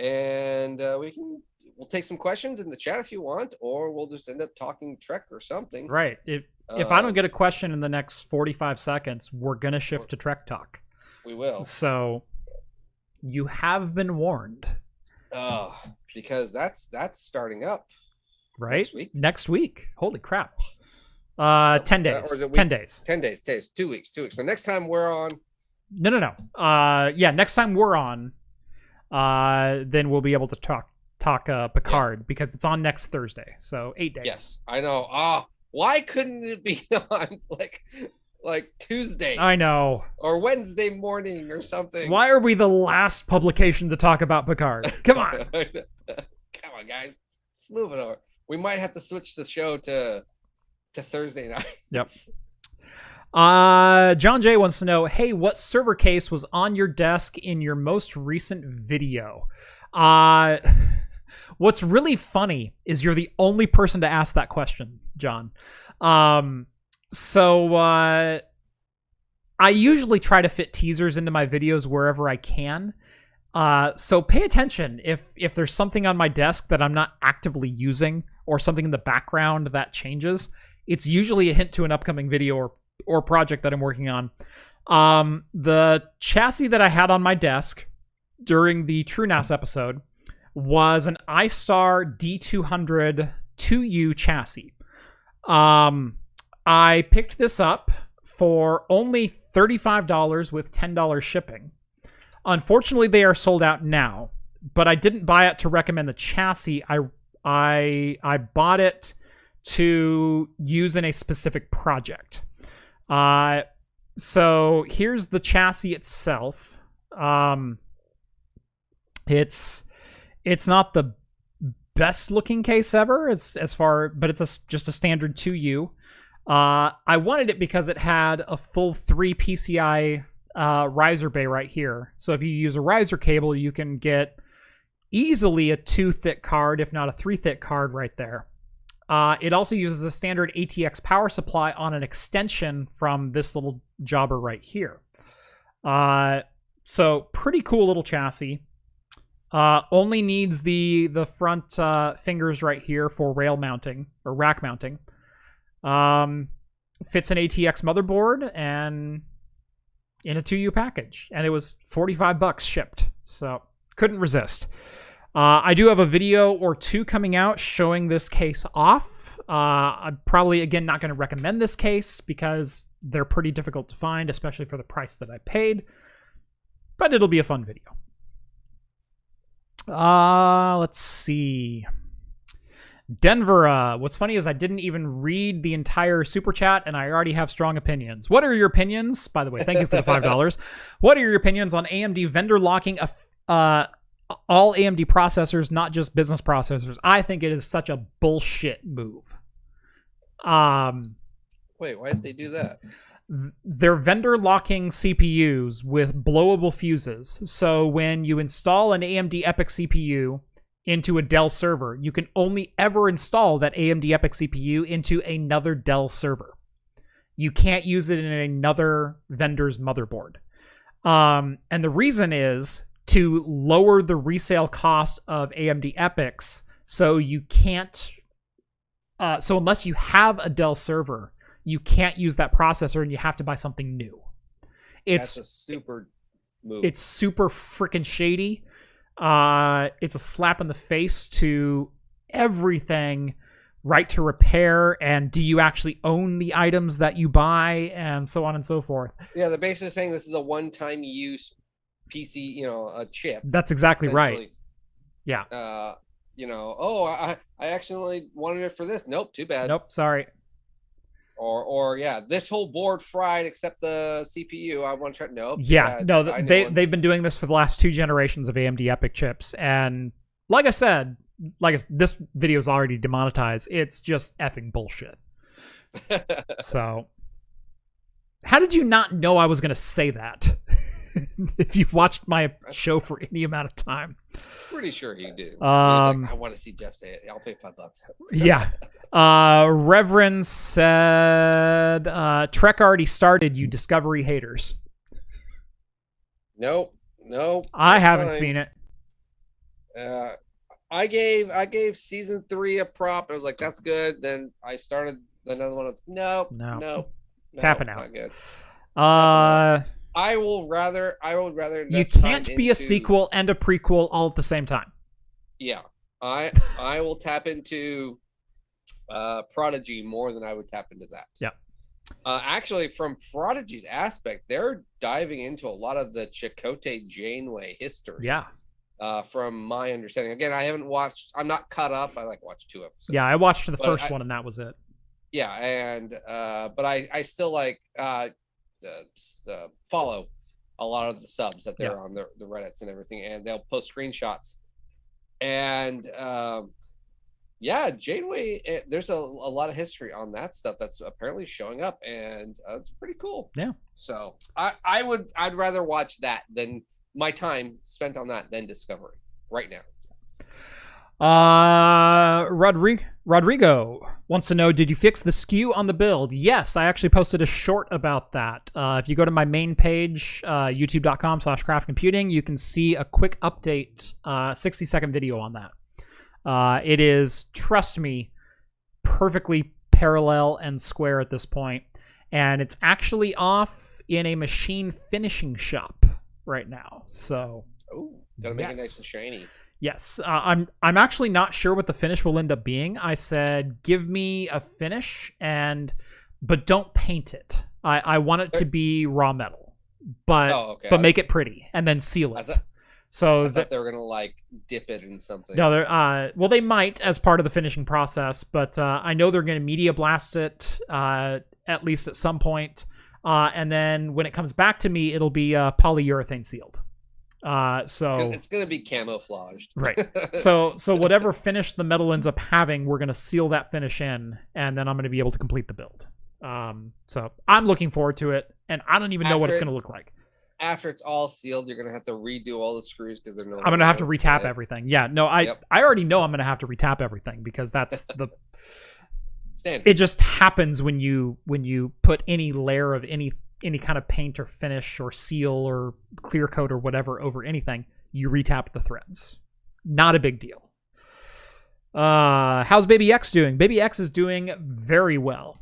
And we'll take some questions in the chat if you want, or we'll just end up talking Trek or something. Right. If I don't get a question in the next 45 seconds, we're gonna shift to Trek talk. We will. So you have been warned. Because that's starting up. Right? Next week. Holy crap. 10 days. 10 days. 10 days. 2 weeks. So next time we're on. No. Yeah, next time we're on, then we'll be able to talk Picard because it's on next Thursday. So 8 days. Yes, I know. Why couldn't it be on like Tuesday? I know. Or Wednesday morning or something. Why are we the last publication to talk about Picard? Come on. Come on, guys. Let's move it over. We might have to switch the show to Thursday night. Yep. John J wants to know, hey, what server case was on your desk in your most recent video? What's really funny is you're the only person to ask that question, John. So I usually try to fit teasers into my videos wherever I can. So pay attention if there's something on my desk that I'm not actively using or something in the background that changes. It's usually a hint to an upcoming video or project that I'm working on. The chassis that I had on my desk during the TrueNAS episode was an iStar D200 2U chassis. I picked this up for only $35 with $10 shipping. Unfortunately, they are sold out now, but I didn't buy it to recommend the chassis. I bought it to use in a specific project. So here's the chassis itself. It's not the best looking case ever but it's just a standard 2U. I wanted it because it had a full 3 PCI riser bay right here. So if you use a riser cable, you can get easily a 2 thick card, if not a 3 thick card right there. It also uses a standard ATX power supply on an extension from this little jobber right here. So pretty cool little chassis. Only needs the front fingers right here for rail mounting or rack mounting. Fits an ATX motherboard and in a 2U package, and it was $45 shipped, so couldn't resist. I do have a video or two coming out showing this case off. I'm probably, again, not going to recommend this case because they're pretty difficult to find, especially for the price that I paid, but it'll be a fun video. Let's see. Denver, what's funny is I didn't even read the entire super chat and I already have strong opinions. What are your opinions? By the way, thank you for the $5. What are your opinions on AMD vendor locking all AMD processors, not just business processors? I think it is such a bullshit move. Wait, why did they do that? They're vendor locking CPUs with blowable fuses. So when you install an AMD EPYC CPU into a Dell server, you can only ever install that AMD EPYC CPU into another Dell server. You can't use it in another vendor's motherboard. And the reason is to lower the resale cost of AMD EPYCs. So you can't, so unless you have a Dell server, you can't use that processor and you have to buy something new. That's a super move. It's super freaking shady. It's a slap in the face to everything, right to repair, and do you actually own the items that you buy, and so on and so forth. Yeah, they're basically saying this is a one-time use PC, a chip. That's exactly right. Yeah. I accidentally wanted it for this. Nope, too bad. Nope, sorry. Or yeah, this whole board fried except the CPU. I want to try. Nope. Yeah, no, they've been doing this for the last 2 generations of AMD EPYC chips, and like I said, this video is already demonetized. It's just effing bullshit. So, how did you not know I was going to say that? If you've watched my show for any amount of time, pretty sure you do. I want to see Jeff say it. I'll pay $5. Yeah. Reverend said, Trek already started, you Discovery haters. Nope. I haven't seen it. I gave season 3 a prop. I was like, that's good. Then I started another one. Nope. Tapping out. Not good. I would rather you can't be a sequel and a prequel all at the same time. Yeah. I will tap into Prodigy more than I would tap into that. Yeah. Actually, from Prodigy's aspect, they're diving into a lot of the Chakotay Janeway history. Yeah. from my understanding. Again, I haven't watched. I'm not caught up. I watched 2 episodes. Yeah, I watched the first one, and that was it. Yeah, and but I still follow a lot of the subs that they're on the Reddits and everything, and they'll post screenshots. And Janeway, there's a lot of history on that stuff that's apparently showing up, and it's pretty cool. Yeah. So I'd rather watch that than my time spent on that than Discovery right now. Rodrigo wants to know, did you fix the skew on the build? Yes, I actually posted a short about that. If you go to my main page, youtube.com/craftcomputing, you can see a quick update, 60-second video on that. It is, trust me, perfectly parallel and square at this point, and it's actually off in a machine finishing shop right now. So, gotta make it nice and shiny. Yes, I'm actually not sure what the finish will end up being. I said, give me a finish, but don't paint it. I want it to be raw metal, but make it pretty and then seal it. I thought they were gonna dip it in something. No, they might as part of the finishing process, but I know they're gonna media blast it at least at some point, and then when it comes back to me, it'll be polyurethane sealed. So it's gonna be camouflaged, right? So whatever finish the metal ends up having, we're gonna seal that finish in, and then I'm gonna be able to complete the build. So I'm looking forward to it, and I don't even know what it's gonna look like. After it's all sealed, you're gonna have to redo all the screws because they're no. I'm gonna have to retap everything. Yeah, no, I already know I'm gonna have to retap everything because that's the standard. It just happens when you put any layer of any kind of paint or finish or seal or clear coat or whatever over anything, you retap the threads. Not a big deal. How's Baby X doing? Baby X is doing very well.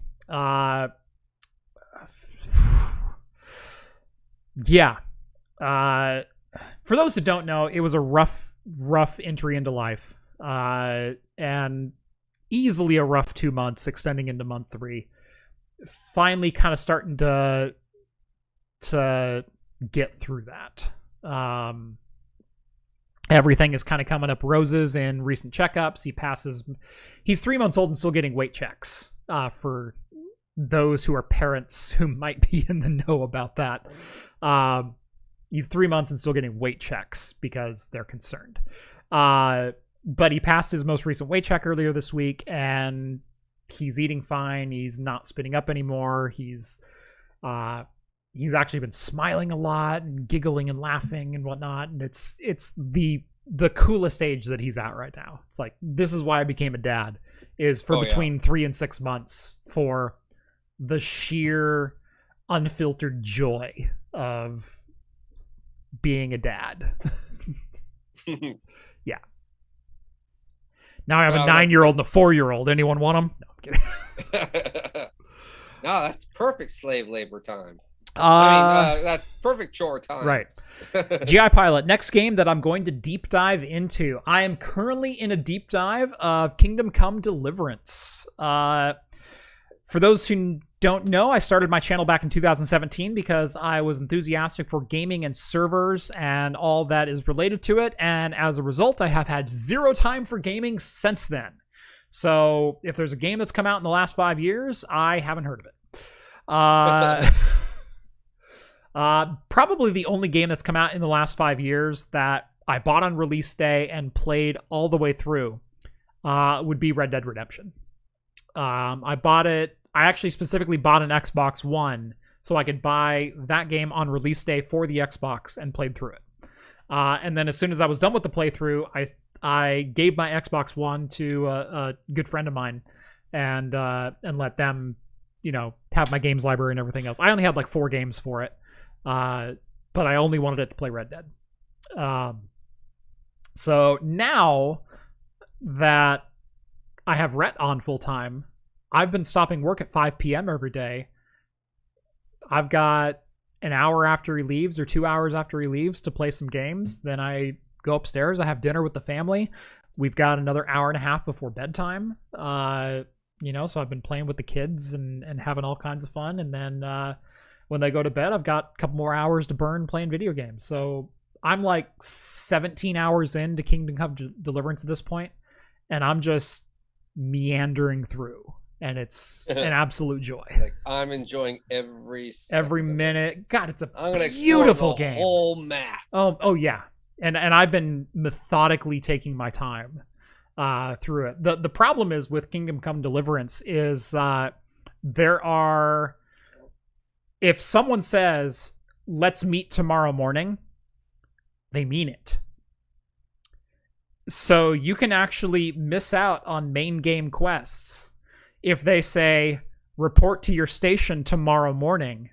Yeah. For those who don't know, it was a rough entry into life. And easily a rough 2 months, extending into month 3. Finally kind of starting to get through that. Everything is kind of coming up roses in recent checkups. He's 3 months old and still getting weight checks, for those who are parents who might be in the know about that. He's 3 months and still getting weight checks because they're concerned. But he passed his most recent weight check earlier this week, and he's eating fine. He's not spitting up anymore. He's actually been smiling a lot and giggling and laughing and whatnot. And it's the coolest age that he's at right now. It's like, this is why I became a dad, is for between 3 and 6 months, for the sheer unfiltered joy of being a dad. Yeah. Now I have a 9-year-old and a 4-year-old. Anyone want them? No, I'm kidding. No, that's perfect slave labor time. That's perfect chore time. Right. GI Pilot, next game that I'm going to deep dive into. I am currently in a deep dive of Kingdom Come Deliverance. For those who don't know, I started my channel back in 2017 because I was enthusiastic for gaming and servers and all that is related to it. And as a result, I have had zero time for gaming since then. So if there's a game that's come out in the last 5 years, I haven't heard of it. Probably the only game that's come out in the last 5 years that I bought on release day and played all the way through would be Red Dead Redemption. I actually specifically bought an Xbox One so I could buy that game on release day for the Xbox and played through it. And then as soon as I was done with the playthrough, I gave my Xbox One to a good friend of mine and let them, have my games library and everything else. I only had like 4 games for it, but I only wanted it to play Red Dead. So now that I have Rhett on full time, I've been stopping work at 5 p.m. every day. I've got an hour after he leaves or 2 hours after he leaves to play some games. Then I go upstairs. I have dinner with the family. We've got another hour and a half before bedtime. So I've been playing with the kids and having all kinds of fun. And then when they go to bed, I've got a couple more hours to burn playing video games. So I'm like 17 hours into Kingdom Come Deliverance at this point, and I'm just meandering through, and it's an absolute joy. Like, I'm enjoying every minute. God, it's a I'm gonna beautiful explore the game. whole map. Oh yeah, and I've been methodically taking my time through it. The problem is with Kingdom Come Deliverance is there are, if someone says let's meet tomorrow morning, they mean it. So you can actually miss out on main game quests if they say report to your station tomorrow morning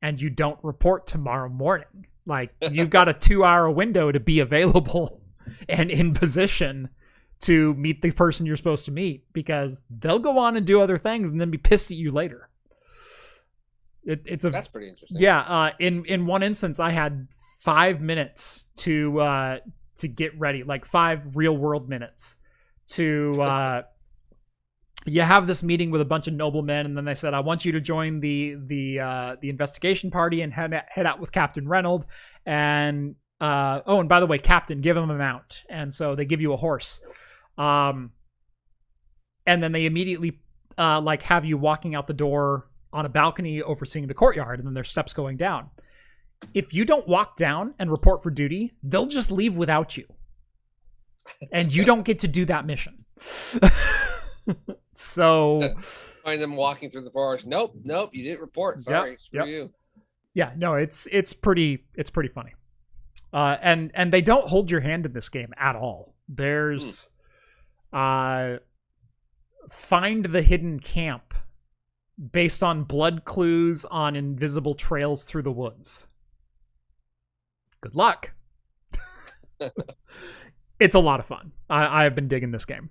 and you don't report tomorrow morning. Like, you've got a 2-hour window to be available and in position to meet the person you're supposed to meet, because they'll go on and do other things and then be pissed at you later. That's pretty interesting. Yeah. In one instance, I had 5 minutes to get ready, like 5 real world minutes to, you have this meeting with a bunch of noblemen, and then they said, I want you to join the investigation party and head out with Captain Reynolds. And, and by the way, Captain, give him a mount. And so they give you a horse. And then they immediately, have you walking out the door on a balcony overseeing the courtyard, and then there's steps going down. If you don't walk down and report for duty, they'll just leave without you. And you don't get to do that mission. So find them walking through the forest. Nope, you didn't report. Sorry, screw you. Yeah, no, it's pretty funny. And they don't hold your hand in this game at all. There's find the hidden camp based on blood clues on invisible trails through the woods. Good luck. It's a lot of fun. I've been digging this game.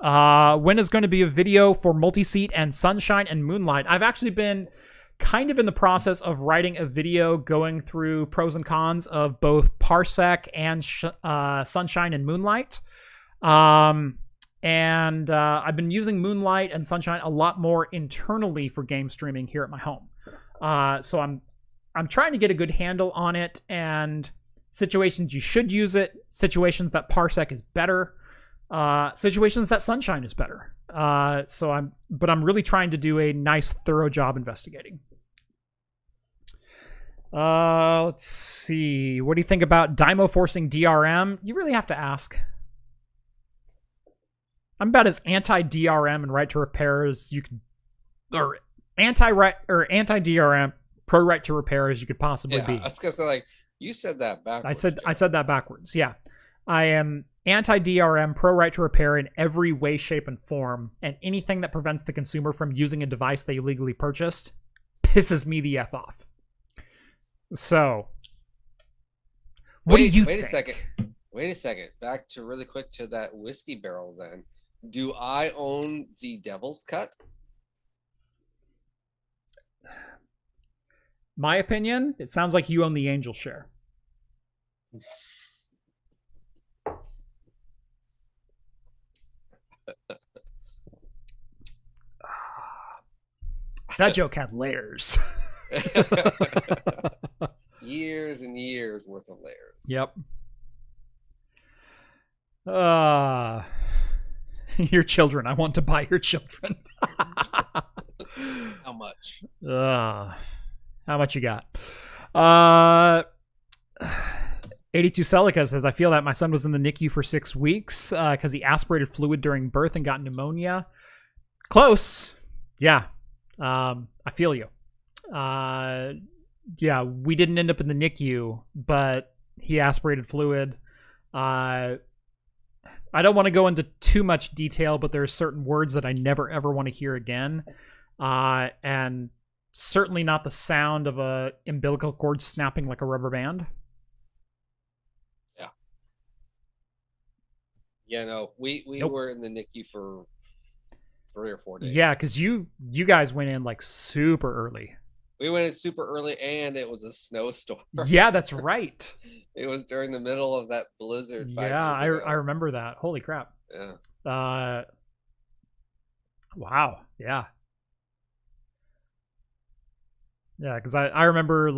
When is going to be a video for Multi-Seat and Sunshine and Moonlight? I've actually been kind of in the process of writing a video going through pros and cons of both Parsec and Sunshine and Moonlight. And I've been using Moonlight and Sunshine a lot more internally for game streaming here at my home. So I'm trying to get a good handle on it, and situations you should use it, situations that Parsec is better, situations that Sunshine is better. But I'm really trying to do a nice, thorough job investigating. Let's see. What do you think about Dymo forcing DRM? You really have to ask. I'm about as anti-DRM and right to repair as you could, or anti-DRM, pro right to repair as you could possibly be. I was gonna say, you said that backwards. I said that backwards. Yeah, I am anti-DRM, pro right to repair in every way, shape, and form, and anything that prevents the consumer from using a device they illegally purchased pisses me the F off. So, what do you think? Wait a second. Back to really quick to that whiskey barrel then. Do I own the Devil's Cut? My opinion, it sounds like you own the Angel share. That joke had layers. Years and years worth of layers. Yep. Your children. I want to buy your children. How much? How much you got? 82 Celica says, I feel that my son was in the NICU for 6 weeks because he aspirated fluid during birth and got pneumonia. Close. Yeah. I feel you. Yeah, we didn't end up in the NICU, but he aspirated fluid. I don't want to go into too much detail, but there are certain words that I never ever want to hear again. And certainly not the sound of a umbilical cord snapping like a rubber band. Yeah. Yeah, no, we Nope. were in the NICU for 3 or 4 days. Yeah, because you guys went in like super early. We went in super early, and it was a snowstorm. Yeah, that's right. It was during the middle of that blizzard. Yeah, I remember that. Holy crap. Yeah. Wow. Yeah. Yeah, because I remember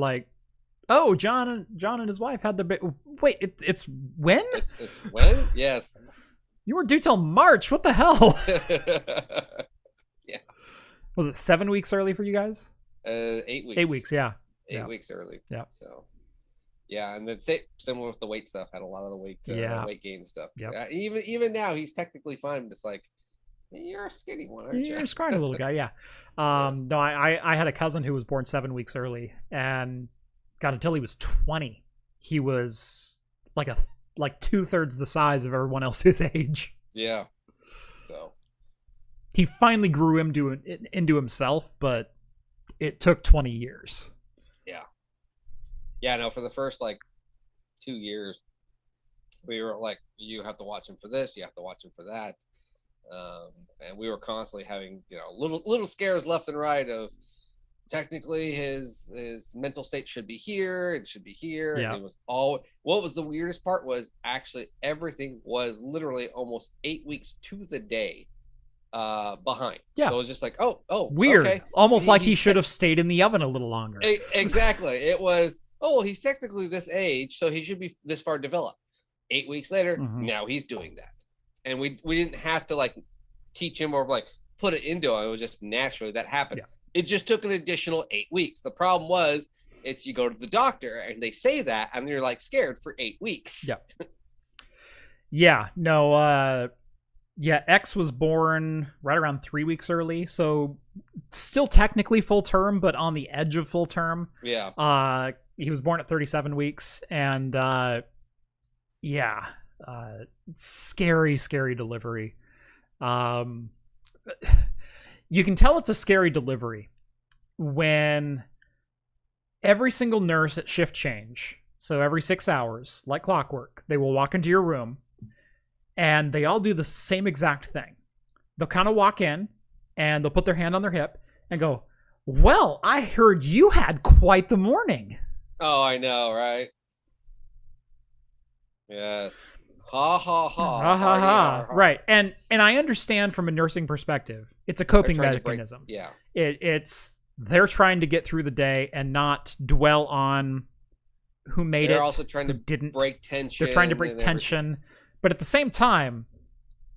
Oh, John and his wife had the wait. It's when? It's when? Yes. You weren't due till March. What the hell? Yeah. Was it 7 weeks early for you guys? 8 weeks. 8 weeks. Yeah. 8 weeks early. Yeah. So. Yeah, and then similar with the weight stuff. Had a lot of the weight gain stuff. Yeah. Even now, he's technically fine. Just like, you're a skinny one, aren't you? You're a scrawny little guy. Yeah. No, I had a cousin who was born 7 weeks early, and God, until he was 20, he was like 2/3 the size of everyone else his age. Yeah. So he finally grew into himself, but it took 20 years. Yeah. Yeah, no, for the first 2 years, we were like, you have to watch him for this, you have to watch him for that. And we were constantly having, little scares left and right of technically his mental state should be here, it should be here. Yeah. And it was what was the weirdest part was actually everything was literally almost 8 weeks to the day behind. Yeah. So it was just like, oh, weird. Okay. Almost like he should have stayed in the oven a little longer. Exactly. It was, he's technically this age, so he should be this far developed. 8 weeks later, now he's doing that. And we didn't have to teach him or put it into him. It was just naturally that happened. Yeah. It just took an additional 8 weeks. The problem was you go to the doctor and they say that and you're scared for 8 weeks. Yeah. Yeah. No, X was born right around 3 weeks early, so still technically full term, but on the edge of full term. Yeah. He was born at 37 weeks, and scary delivery. You can tell it's a scary delivery when every single nurse at shift change, so every 6 hours, like clockwork, they will walk into your room, and they all do the same exact thing. They'll kind of walk in, and they'll put their hand on their hip and go, "Well, I heard you had quite the morning." Oh, I know, right? Yes. Ha ha ha. Ha ha ha. Right. And I understand from a nursing perspective, it's a coping mechanism. It's they're trying to get through the day and not dwell on who made it. They're also trying to break tension. They're trying to break tension. But at the same time,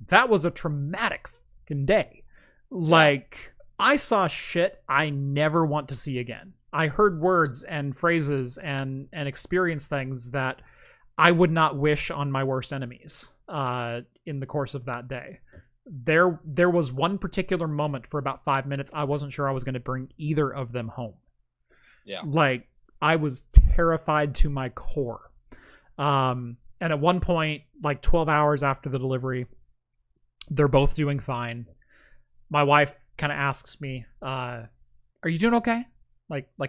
that was a traumatic fucking day. I saw shit I never want to see again. I heard words and phrases and experienced things that I would not wish on my worst enemies in the course of that day. There was one particular moment for about 5 minutes I wasn't sure I was going to bring either of them home. Yeah. I was terrified to my core. And at one point, 12 hours after the delivery, they're both doing fine. My wife kind of asks me, "Are you doing okay?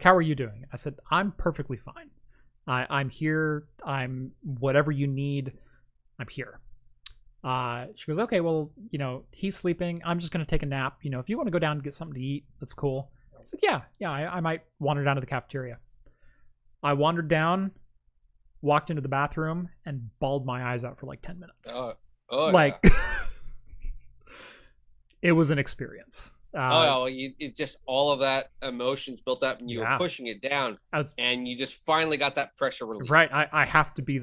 How are you doing?" I said, "I'm perfectly fine. I'm here. I'm whatever you need. I'm here." She goes, "Okay, well, he's sleeping. I'm just going to take a nap. If you want to go down and get something to eat, that's cool." I said, yeah, I might wander down to the cafeteria. I wandered down, walked into the bathroom, and bawled my eyes out for 10 minutes. Yeah. It was an experience. It just all of that emotions built up, and you were pushing it down, and you just finally got that pressure relief. Right. I have to be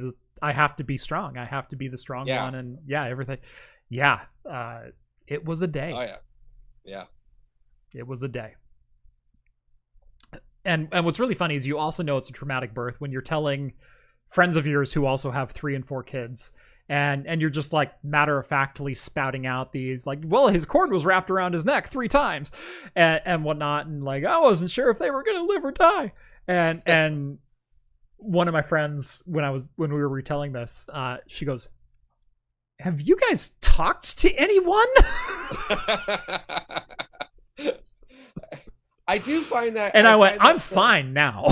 strong. I have to be the strong one, and everything. Yeah. It was a day. Oh yeah. Yeah. It was a day. And what's really funny is you also know it's a traumatic birth when you're telling friends of yours who also have 3 and 4 kids. And you're just matter-of-factly spouting out these well, his cord was wrapped around his neck 3 times and whatnot. And I wasn't sure if they were going to live or die. And one of my friends, when we were retelling this, she goes, "Have you guys talked to anyone?" I do find that. And I went, "I'm fine now."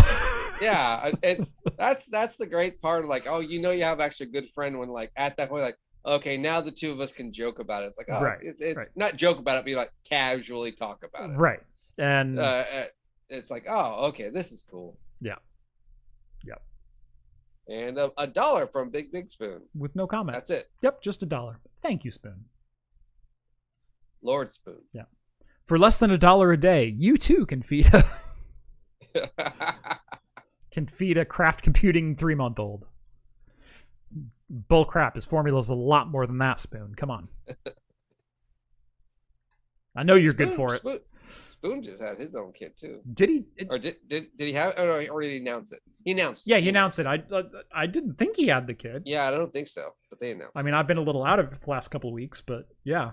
Yeah, that's the great part. You have actually a good friend when at that point, okay, now the two of us can joke about it. It's right, it's right. Not joke about it, but casually talk about it. Right. And it's okay, this is cool. Yeah. Yeah. And $1 from Big Spoon. With no comment. That's it. Yep, just $1. Thank you, Spoon. Lord Spoon. Yeah. For less than $1 a day, you too can feed can feed a craft computing 3-month-old. Bull crap. His formula is a lot more than that, Spoon. Come on. I know you're good for it. Spoon just had his own kit too. Did he? Or did he have? Oh no, or did he announce it? He announced. Yeah, he announced it. I didn't think he had the kid. Yeah, I don't think so, but they announced. I mean, I've been a little out of it the last couple of weeks, but yeah.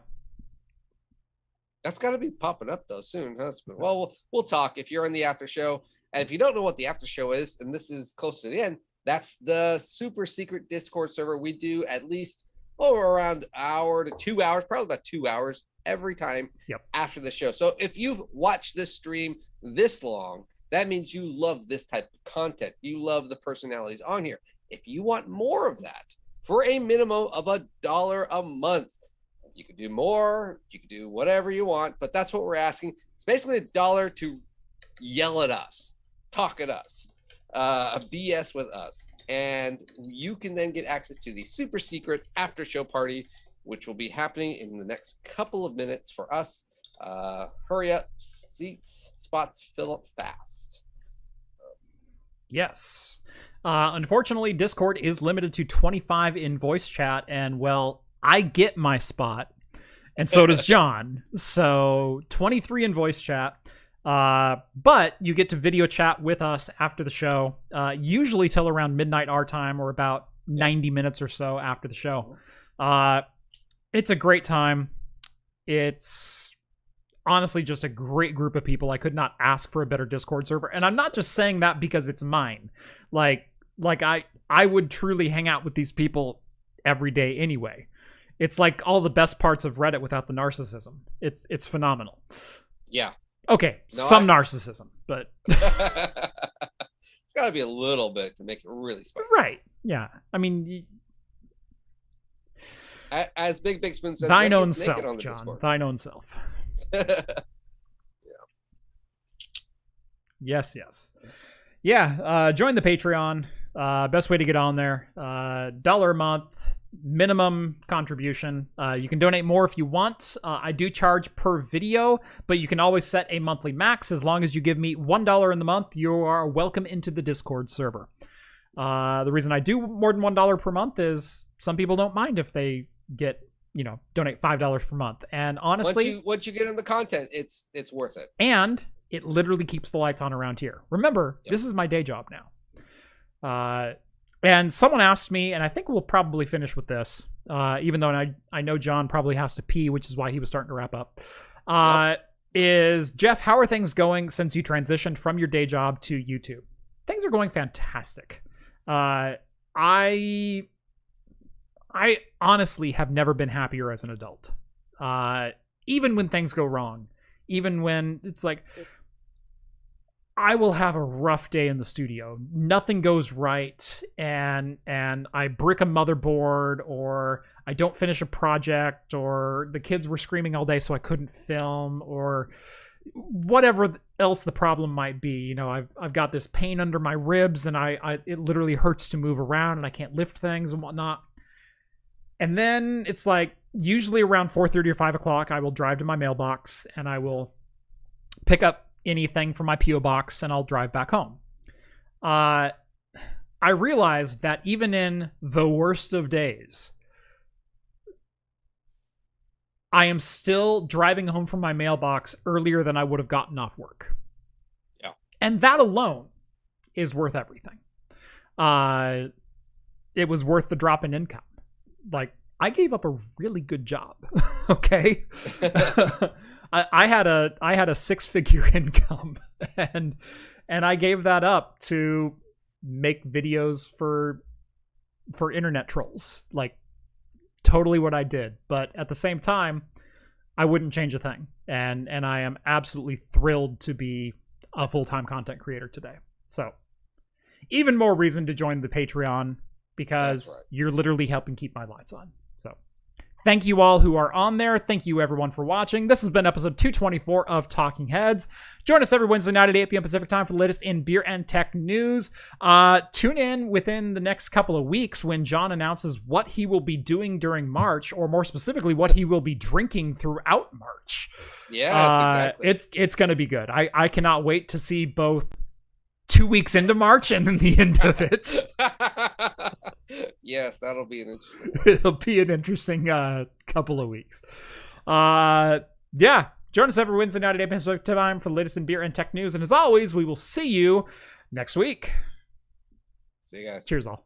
That's got to be popping up though soon, huh? Well, we'll talk if you're on the after show, and if you don't know what the after show is, and this is close to the end, that's the super secret Discord server. We do at least around an hour to 2 hours, probably about 2 hours every time after the show. So if you've watched this stream this long, that means you love this type of content. You love the personalities on here. If you want more of that for a minimum of $1 a month, you could do more, you could do whatever you want, but that's what we're asking. It's basically $1 to yell at us, talk at us, BS with us. And you can then get access to the super secret after show party, which will be happening in the next couple of minutes for us. Hurry up, spots fill up fast. Yes. Unfortunately, Discord is limited to 25 in voice chat, and well, I get my spot, and so does John. So 23 in voice chat. But you get to video chat with us after the show, usually till around midnight our time, or about 90 minutes or so after the show. It's a great time. It's honestly just a great group of people. I could not ask for a better Discord server. And I'm not just saying that because it's mine. Like I would truly hang out with these people every day anyway. It's like all the best parts of Reddit without the narcissism. It's phenomenal. Yeah. Okay, narcissism, but it's got to be a little bit to make it really spicy. Right. Yeah. I mean, as Big Spoon says, thine own self, John. Discord. Thine own self. Yeah. Yes. Yeah. Join the Patreon. Best way to get on there. $1 a month. Minimum contribution. You can donate more if you want. I do charge per video, but you can always set a monthly max. As long as you give me $1 in the month, you are welcome into the Discord server. The reason I do more than $1 per month is some people don't mind if they get, donate $5 per month. And honestly, once you get in the content, it's worth it. And it literally keeps the lights on around here. Remember, This is my day job now. And someone asked me, and I think we'll probably finish with this, even though I know John probably has to pee, which is why he was starting to wrap up. Is Jeff, how are things going since you transitioned from your day job to YouTube? Things are going fantastic. I honestly have never been happier as an adult. Even when things go wrong, even when it's like, I will have a rough day in the studio. Nothing goes right, and I brick a motherboard, or I don't finish a project, or the kids were screaming all day so I couldn't film, or whatever else the problem might be. I've got this pain under my ribs, and it literally hurts to move around, and I can't lift things and whatnot. And then it's like usually around 4:30 or 5 o'clock, I will drive to my mailbox and I will pick up anything from my P.O. box, and I'll drive back home. I realized that even in the worst of days, I am still driving home from my mailbox earlier than I would have gotten off work. Yeah. And that alone is worth everything. It was worth the drop in income. Like, I gave up a really good job. Okay. I had a 6-figure income, and I gave that up to make videos for internet trolls. Like, totally what I did. But at the same time, I wouldn't change a thing. And I am absolutely thrilled to be a full-time content creator today. So even more reason to join the Patreon, because you're literally helping keep my lights on. So thank you all who are on there. Thank you everyone for watching. This has been episode 224 of Talking Heads. Join us every Wednesday night at 8 p.m. Pacific time for the latest in beer and tech news. Tune in within the next couple of weeks when John announces what he will be doing March, or more specifically, what he will be drinking throughout March. Yes, exactly. It's going to be good. I cannot wait to see both 2 weeks into March and then the end of it. Yes, that'll be an interesting one. It'll be an interesting couple of weeks. Yeah. Join us every Wednesday night at 8 p.m. Pacific time for the latest in beer and tech news. And as always, we will see you next week. See you guys. Cheers all.